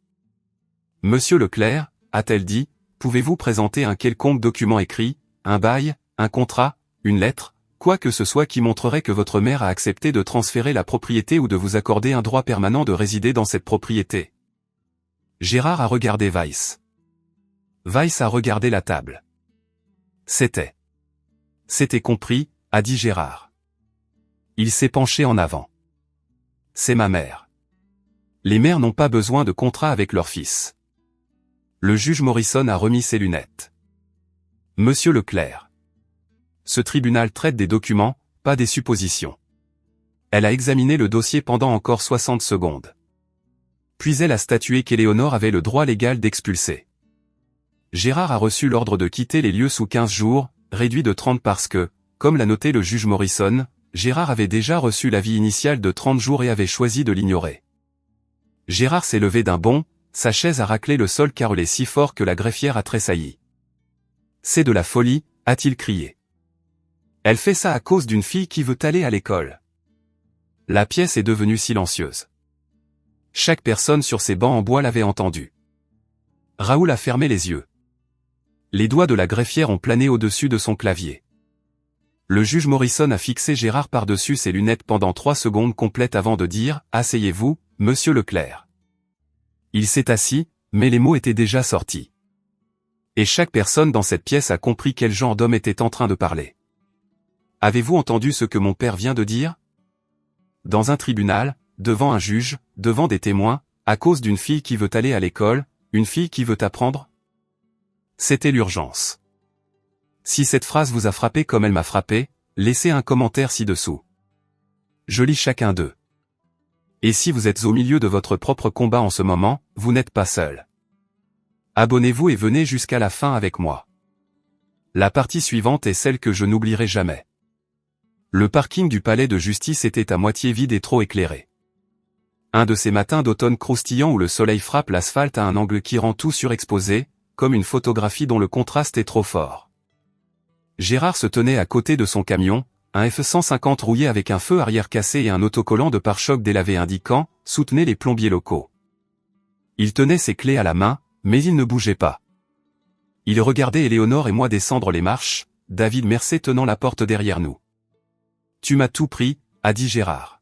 Monsieur Leclerc, a-t-elle dit, pouvez-vous présenter un quelconque document écrit, un bail, un contrat, une lettre, quoi que ce soit qui montrerait que votre mère a accepté de transférer la propriété ou de vous accorder un droit permanent de résider dans cette propriété. Gérard a regardé Weiss. Weiss a regardé la table. C'était compris, a dit Gérard. Il s'est penché en avant. C'est ma mère. Les mères n'ont pas besoin de contrat avec leur fils. Le juge Morrison a remis ses lunettes. Monsieur Leclerc. Ce tribunal traite des documents, pas des suppositions. Elle a examiné le dossier pendant encore 60 secondes. Puis elle a statué qu'Éléonore avait le droit légal d'expulser. Gérard a reçu l'ordre de quitter les lieux sous 15 jours, réduit de 30 parce que, comme l'a noté le juge Morrison, Gérard avait déjà reçu l'avis initial de 30 jours et avait choisi de l'ignorer. Gérard s'est levé d'un bond, sa chaise a raclé le sol car elle est si fort que la greffière a tressailli. C'est de la folie, a-t-il crié. Elle fait ça à cause d'une fille qui veut aller à l'école. La pièce est devenue silencieuse. Chaque personne sur ces bancs en bois l'avait entendu. Raoul a fermé les yeux. Les doigts de la greffière ont plané au-dessus de son clavier. Le juge Morrison a fixé Gérard par-dessus ses lunettes pendant 3 secondes complètes avant de dire « Asseyez-vous, monsieur Leclerc ». Il s'est assis, mais les mots étaient déjà sortis. Et chaque personne dans cette pièce a compris quel genre d'homme était en train de parler. Avez-vous entendu ce que mon père vient de dire? Dans un tribunal, devant un juge, devant des témoins, à cause d'une fille qui veut aller à l'école, une fille qui veut apprendre? C'était l'urgence. Si cette phrase vous a frappé comme elle m'a frappé, laissez un commentaire ci-dessous. Je lis chacun d'eux. Et si vous êtes au milieu de votre propre combat en ce moment, vous n'êtes pas seul. Abonnez-vous et venez jusqu'à la fin avec moi. La partie suivante est celle que je n'oublierai jamais. Le parking du palais de justice était à moitié vide et trop éclairé. Un de ces matins d'automne croustillants où le soleil frappe l'asphalte à un angle qui rend tout surexposé, comme une photographie dont le contraste est trop fort. Gérard se tenait à côté de son camion, un F-150 rouillé avec un feu arrière cassé et un autocollant de pare-choc délavé indiquant « Soutenez les plombiers locaux ». Il tenait ses clés à la main, mais il ne bougeait pas. Il regardait Éléonore et moi descendre les marches, David Mercé tenant la porte derrière nous. « Tu m'as tout pris », a dit Gérard.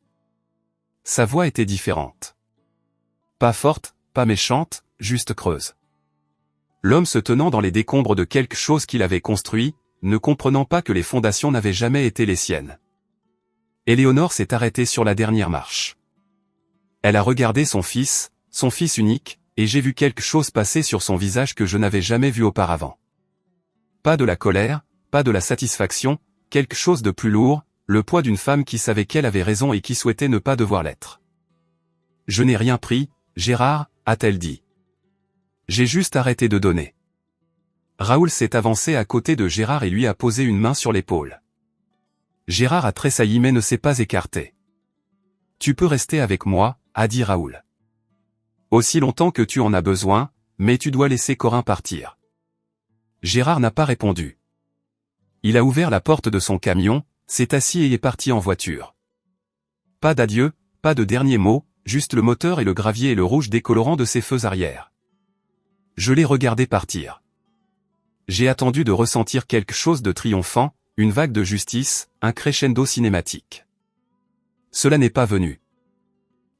Sa voix était différente. Pas forte, pas méchante, juste creuse. L'homme se tenant dans les décombres de quelque chose qu'il avait construit, ne comprenant pas que les fondations n'avaient jamais été les siennes. Éléonore s'est arrêtée sur la dernière marche. Elle a regardé son fils unique, et j'ai vu quelque chose passer sur son visage que je n'avais jamais vu auparavant. Pas de la colère, pas de la satisfaction, quelque chose de plus lourd, le poids d'une femme qui savait qu'elle avait raison et qui souhaitait ne pas devoir l'être. « Je n'ai rien pris, Gérard », a-t-elle dit. « J'ai juste arrêté de donner. » Raoul s'est avancé à côté de Gérard et lui a posé une main sur l'épaule. Gérard a tressailli mais ne s'est pas écarté. « Tu peux rester avec moi », a dit Raoul. « Aussi longtemps que tu en as besoin, mais tu dois laisser Corinne partir. » Gérard n'a pas répondu. Il a ouvert la porte de son camion, s'est assis et est parti en voiture. Pas d'adieu, pas de dernier mot, juste le moteur et le gravier et le rouge décolorant de ses feux arrière. Je l'ai regardé partir. J'ai attendu de ressentir quelque chose de triomphant, une vague de justice, un crescendo cinématique. Cela n'est pas venu.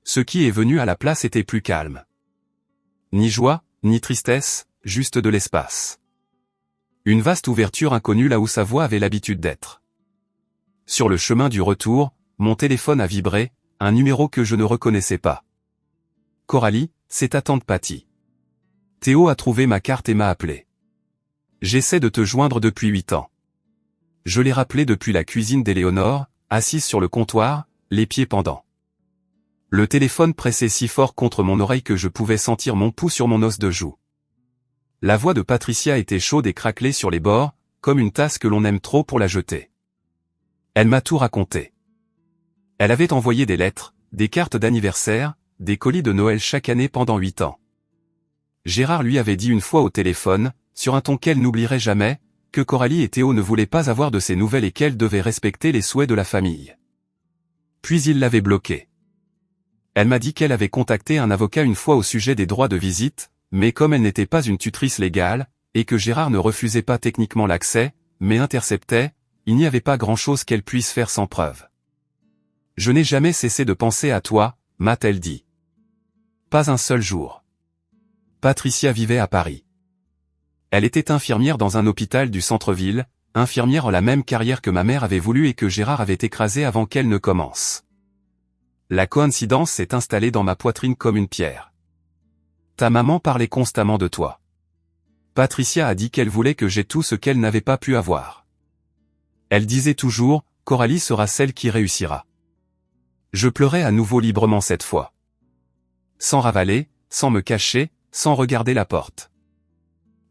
Ce qui est venu à la place était plus calme. Ni joie, ni tristesse, juste de l'espace. Une vaste ouverture inconnue là où sa voix avait l'habitude d'être. Sur le chemin du retour, mon téléphone a vibré, un numéro que je ne reconnaissais pas. Coralie, c'est ta tante Patty. Théo a trouvé ma carte et m'a appelé. J'essaie de te joindre depuis 8 ans. Je l'ai rappelé depuis la cuisine d'Éléonore, assise sur le comptoir, les pieds pendants. Le téléphone pressait si fort contre mon oreille que je pouvais sentir mon pouls sur mon os de joue. La voix de Patricia était chaude et craquelée sur les bords, comme une tasse que l'on aime trop pour la jeter. Elle m'a tout raconté. Elle avait envoyé des lettres, des cartes d'anniversaire, des colis de Noël chaque année pendant 8 ans. Gérard lui avait dit une fois au téléphone, sur un ton qu'elle n'oublierait jamais, que Coralie et Théo ne voulaient pas avoir de ses nouvelles et qu'elle devait respecter les souhaits de la famille. Puis il l'avait bloquée. Elle m'a dit qu'elle avait contacté un avocat une fois au sujet des droits de visite, mais comme elle n'était pas une tutrice légale, et que Gérard ne refusait pas techniquement l'accès, mais interceptait, il n'y avait pas grand-chose qu'elle puisse faire sans preuve. « Je n'ai jamais cessé de penser à toi », m'a-t-elle dit. Pas un seul jour. Patricia vivait à Paris. Elle était infirmière dans un hôpital du centre-ville, infirmière en la même carrière que ma mère avait voulu et que Gérard avait écrasée avant qu'elle ne commence. La coïncidence s'est installée dans ma poitrine comme une pierre. Ta maman parlait constamment de toi. Patricia a dit qu'elle voulait que j'aie tout ce qu'elle n'avait pas pu avoir. Elle disait toujours, Coralie sera celle qui réussira. Je pleurais à nouveau librement cette fois. Sans ravaler, sans me cacher, sans regarder la porte.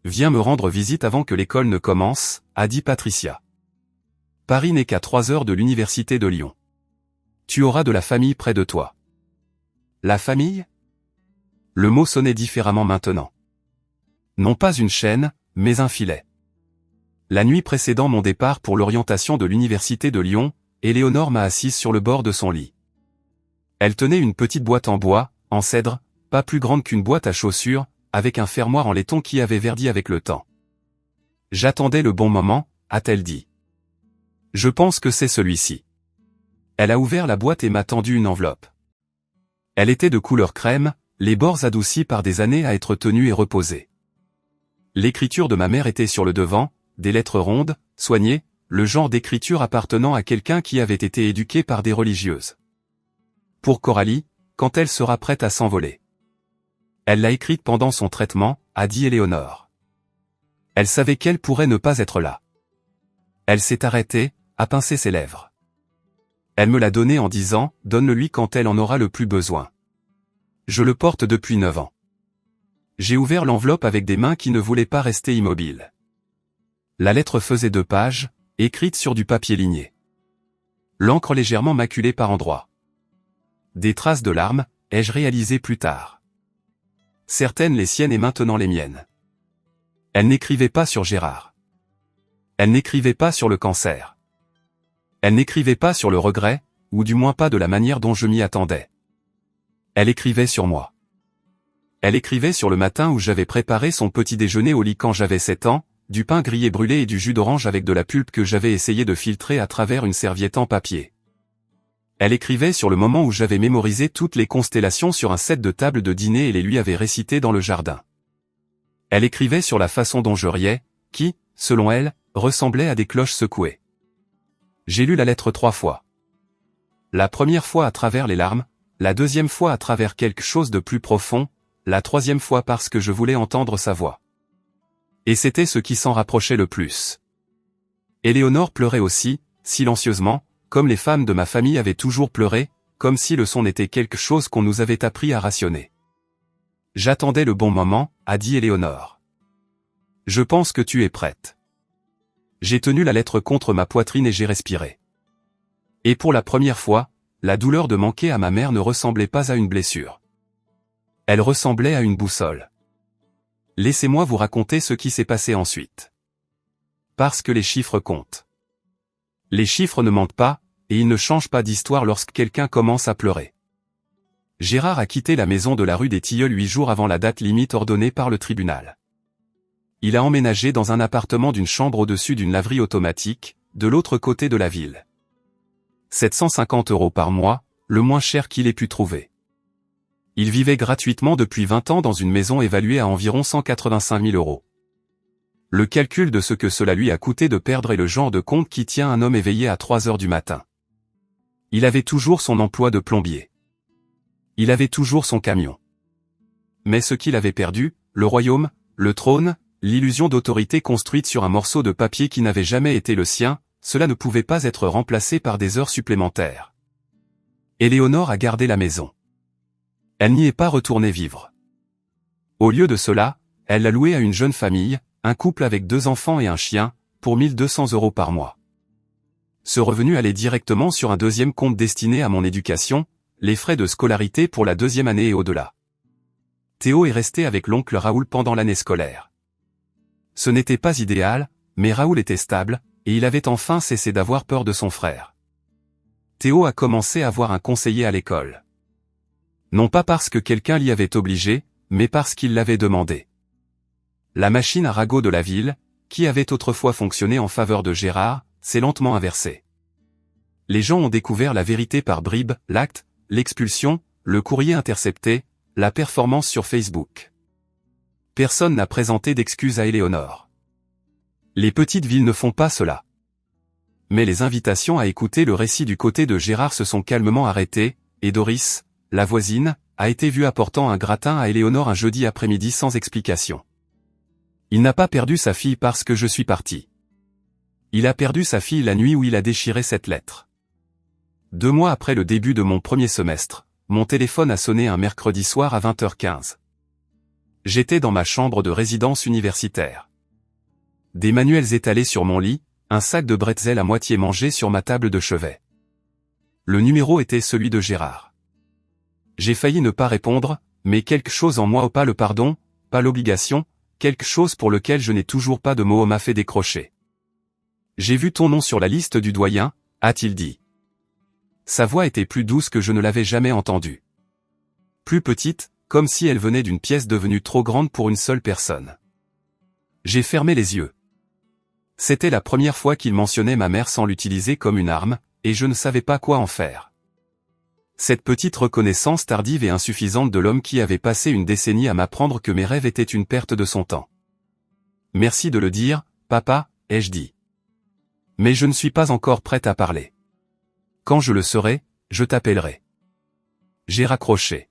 Viens me rendre visite avant que l'école ne commence, a dit Patricia. Paris n'est qu'à 3 heures de l'université de Lyon. Tu auras de la famille près de toi. La famille ? Le mot sonnait différemment maintenant. Non pas une chaîne, mais un filet. La nuit précédant mon départ pour l'orientation de l'université de Lyon, Éléonore m'a assise sur le bord de son lit. Elle tenait une petite boîte en bois, en cèdre, pas plus grande qu'une boîte à chaussures, avec un fermoir en laiton qui avait verdi avec le temps. J'attendais le bon moment, a-t-elle dit. Je pense que c'est celui-ci. Elle a ouvert la boîte et m'a tendu une enveloppe. Elle était de couleur crème, les bords adoucis par des années à être tenus et reposés. L'écriture de ma mère était sur le devant, des lettres rondes, soignées, le genre d'écriture appartenant à quelqu'un qui avait été éduqué par des religieuses. Pour Coralie, quand elle sera prête à s'envoler. Elle l'a écrite pendant son traitement, a dit Éléonore. Elle savait qu'elle pourrait ne pas être là. Elle s'est arrêtée, a pincé ses lèvres. Elle me l'a donné en disant, donne-le-lui quand elle en aura le plus besoin. Je le porte depuis 9 ans. J'ai ouvert l'enveloppe avec des mains qui ne voulaient pas rester immobiles. La lettre faisait 2 pages, écrite sur du papier ligné. L'encre légèrement maculée par endroits. Des traces de larmes, ai-je réalisé plus tard. Certaines les siennes et maintenant les miennes. Elle n'écrivait pas sur Gérard. Elle n'écrivait pas sur le cancer. Elle n'écrivait pas sur le regret, ou du moins pas de la manière dont je m'y attendais. Elle écrivait sur moi. Elle écrivait sur le matin où j'avais préparé son petit déjeuner au lit quand j'avais 7 ans, du pain grillé brûlé et du jus d'orange avec de la pulpe que j'avais essayé de filtrer à travers une serviette en papier. Elle écrivait sur le moment où j'avais mémorisé toutes les constellations sur un set de table de dîner et les lui avais récitées dans le jardin. Elle écrivait sur la façon dont je riais, qui, selon elle, ressemblait à des cloches secouées. J'ai lu la lettre 3 fois. La première fois à travers les larmes, la deuxième fois à travers quelque chose de plus profond, la troisième fois parce que je voulais entendre sa voix. Et c'était ce qui s'en rapprochait le plus. Éléonore pleurait aussi, silencieusement, comme les femmes de ma famille avaient toujours pleuré, comme si le son n'était quelque chose qu'on nous avait appris à rationner. J'attendais le bon moment, a dit Éléonore. Je pense que tu es prête. J'ai tenu la lettre contre ma poitrine et j'ai respiré. Et pour la première fois, la douleur de manquer à ma mère ne ressemblait pas à une blessure. Elle ressemblait à une boussole. Laissez-moi vous raconter ce qui s'est passé ensuite. Parce que les chiffres comptent. Les chiffres ne mentent pas, et ils ne changent pas d'histoire lorsque quelqu'un commence à pleurer. Gérard a quitté la maison de la rue des Tilleuls 8 jours avant la date limite ordonnée par le tribunal. Il a emménagé dans un appartement d'une chambre au-dessus d'une laverie automatique, de l'autre côté de la ville. 750 € par mois, le moins cher qu'il ait pu trouver. Il vivait gratuitement depuis 20 ans dans une maison évaluée à environ 185 000 €. Le calcul de ce que cela lui a coûté de perdre est le genre de compte qui tient un homme éveillé à 3 heures du matin. Il avait toujours son emploi de plombier. Il avait toujours son camion. Mais ce qu'il avait perdu, le royaume, le trône, l'illusion d'autorité construite sur un morceau de papier qui n'avait jamais été le sien, cela ne pouvait pas être remplacé par des heures supplémentaires. Éléonore a gardé la maison. Elle n'y est pas retournée vivre. Au lieu de cela, elle l'a louée à une jeune famille, un couple avec 2 enfants et un chien, pour 1 200 € par mois. Ce revenu allait directement sur un deuxième compte destiné à mon éducation, les frais de scolarité pour la 2e année et au-delà. Théo est resté avec l'oncle Raoul pendant l'année scolaire. Ce n'était pas idéal, mais Raoul était stable, et il avait enfin cessé d'avoir peur de son frère. Théo a commencé à avoir un conseiller à l'école. Non pas parce que quelqu'un l'y avait obligé, mais parce qu'il l'avait demandé. La machine à ragots de la ville, qui avait autrefois fonctionné en faveur de Gérard, s'est lentement inversée. Les gens ont découvert la vérité par bribes, l'acte, l'expulsion, le courrier intercepté, la performance sur Facebook. Personne n'a présenté d'excuses à Éléonore. Les petites villes ne font pas cela. Mais les invitations à écouter le récit du côté de Gérard se sont calmement arrêtées, et Doris, la voisine, a été vue apportant un gratin à Éléonore un jeudi après-midi sans explication. Il n'a pas perdu sa fille parce que je suis parti. Il a perdu sa fille la nuit où il a déchiré cette lettre. 2 mois après le début de mon premier semestre, mon téléphone a sonné un mercredi soir à 20h15. J'étais dans ma chambre de résidence universitaire. Des manuels étalés sur mon lit, un sac de bretzel à moitié mangé sur ma table de chevet. Le numéro était celui de Gérard. J'ai failli ne pas répondre, mais quelque chose en moi, pas le pardon, pas l'obligation, quelque chose pour lequel je n'ai toujours pas de mots m'a fait décrocher. J'ai vu ton nom sur la liste du doyen, a-t-il dit. Sa voix était plus douce que je ne l'avais jamais entendue. Plus petite, comme si elle venait d'une pièce devenue trop grande pour une seule personne. J'ai fermé les yeux. C'était la première fois qu'il mentionnait ma mère sans l'utiliser comme une arme, et je ne savais pas quoi en faire. Cette petite reconnaissance tardive et insuffisante de l'homme qui avait passé une décennie à m'apprendre que mes rêves étaient une perte de son temps. Merci de le dire, papa, ai-je dit. Mais je ne suis pas encore prête à parler. Quand je le serai, je t'appellerai. J'ai raccroché.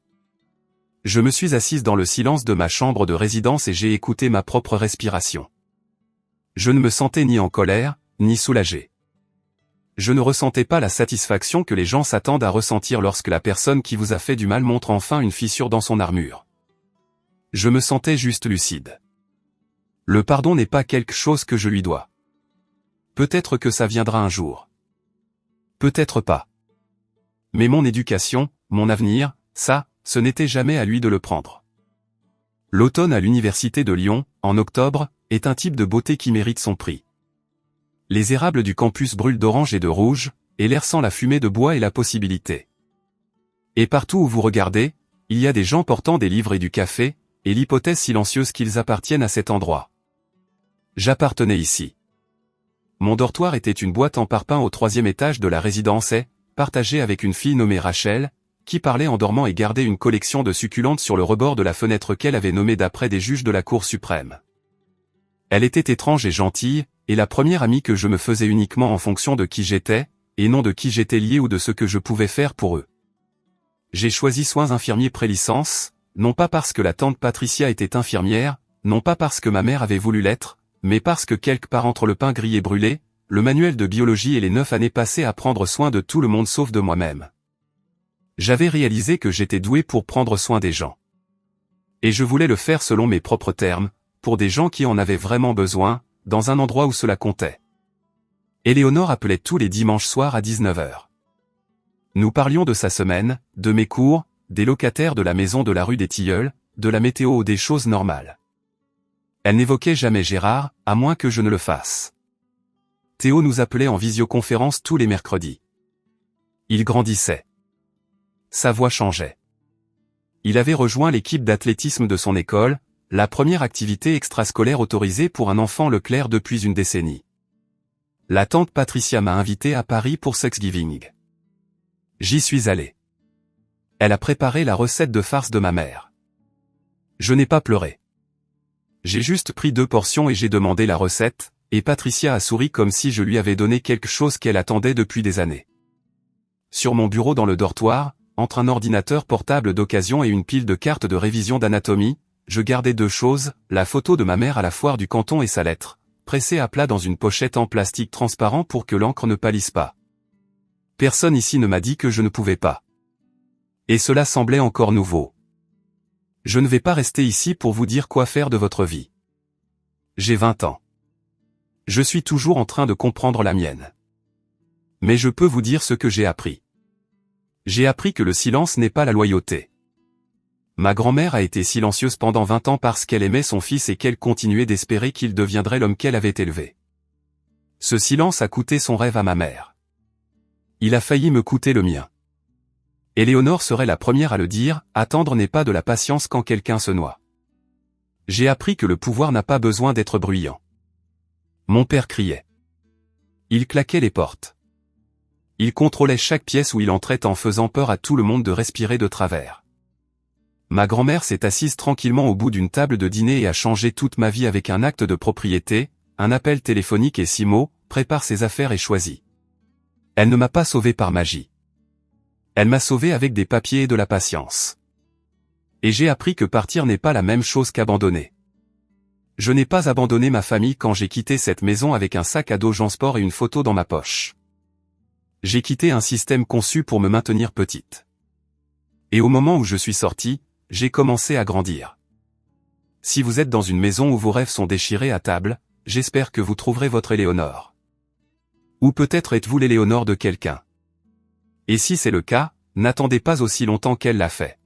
Je me suis assise dans le silence de ma chambre de résidence et j'ai écouté ma propre respiration. Je ne me sentais ni en colère, ni soulagé. Je ne ressentais pas la satisfaction que les gens s'attendent à ressentir lorsque la personne qui vous a fait du mal montre enfin une fissure dans son armure. Je me sentais juste lucide. Le pardon n'est pas quelque chose que je lui dois. Peut-être que ça viendra un jour. Peut-être pas. Mais mon éducation, mon avenir, ça, ce n'était jamais à lui de le prendre. L'automne à l'université de Lyon, en octobre, est un type de beauté qui mérite son prix. Les érables du campus brûlent d'orange et de rouge, et l'air sent la fumée de bois et la possibilité. Et partout où vous regardez, il y a des gens portant des livres et du café, et l'hypothèse silencieuse qu'ils appartiennent à cet endroit. J'appartenais ici. Mon dortoir était une boîte en parpaing au 3e étage de la résidence et, partagée avec une fille nommée Rachel, qui parlait en dormant et gardait une collection de succulentes sur le rebord de la fenêtre qu'elle avait nommée d'après des juges de la Cour suprême. Elle était étrange et gentille, et la première amie que je me faisais uniquement en fonction de qui j'étais, et non de qui j'étais lié ou de ce que je pouvais faire pour eux. J'ai choisi soins infirmiers pré-licence, non pas parce que la tante Patricia était infirmière, non pas parce que ma mère avait voulu l'être, mais parce que quelque part entre le pain grillé brûlé, le manuel de biologie et les 9 années passées à prendre soin de tout le monde sauf de moi-même. J'avais réalisé que j'étais doué pour prendre soin des gens. Et je voulais le faire selon mes propres termes, pour des gens qui en avaient vraiment besoin, dans un endroit où cela comptait. Éléonore appelait tous les dimanches soirs à 19h. Nous parlions de sa semaine, de mes cours, des locataires de la maison de la rue des Tilleuls, de la météo ou des choses normales. Elle n'évoquait jamais Gérard, à moins que je ne le fasse. Théo nous appelait en visioconférence tous les mercredis. Il grandissait. Sa voix changeait. Il avait rejoint l'équipe d'athlétisme de son école, la première activité extrascolaire autorisée pour un enfant Leclerc depuis une décennie. La tante Patricia m'a invité à Paris pour Thanksgiving. J'y suis allé. Elle a préparé la recette de farce de ma mère. Je n'ai pas pleuré. J'ai juste pris 2 portions et j'ai demandé la recette, et Patricia a souri comme si je lui avais donné quelque chose qu'elle attendait depuis des années. Sur mon bureau dans le dortoir, entre un ordinateur portable d'occasion et une pile de cartes de révision d'anatomie, je gardais 2 choses, la photo de ma mère à la foire du canton et sa lettre, pressée à plat dans une pochette en plastique transparent pour que l'encre ne pâlisse pas. Personne ici ne m'a dit que je ne pouvais pas. Et cela semblait encore nouveau. Je ne vais pas rester ici pour vous dire quoi faire de votre vie. J'ai 20 ans. Je suis toujours en train de comprendre la mienne. Mais je peux vous dire ce que j'ai appris. J'ai appris que le silence n'est pas la loyauté. Ma grand-mère a été silencieuse pendant 20 ans parce qu'elle aimait son fils et qu'elle continuait d'espérer qu'il deviendrait l'homme qu'elle avait élevé. Ce silence a coûté son rêve à ma mère. Il a failli me coûter le mien. Éléonore serait la première à le dire, attendre n'est pas de la patience quand quelqu'un se noie. J'ai appris que le pouvoir n'a pas besoin d'être bruyant. Mon père criait. Il claquait les portes. Il contrôlait chaque pièce où il entrait en faisant peur à tout le monde de respirer de travers. Ma grand-mère s'est assise tranquillement au bout d'une table de dîner et a changé toute ma vie avec un acte de propriété, un appel téléphonique et 6 mots, prépare ses affaires et choisis. Elle ne m'a pas sauvé par magie. Elle m'a sauvé avec des papiers et de la patience. Et j'ai appris que partir n'est pas la même chose qu'abandonner. Je n'ai pas abandonné ma famille quand j'ai quitté cette maison avec un sac à dos Jean Sport et une photo dans ma poche. J'ai quitté un système conçu pour me maintenir petite. Et au moment où je suis sorti, j'ai commencé à grandir. Si vous êtes dans une maison où vos rêves sont déchirés à table, j'espère que vous trouverez votre Éléonore. Ou peut-être êtes-vous l'Éléonore de quelqu'un. Et si c'est le cas, n'attendez pas aussi longtemps qu'elle l'a fait.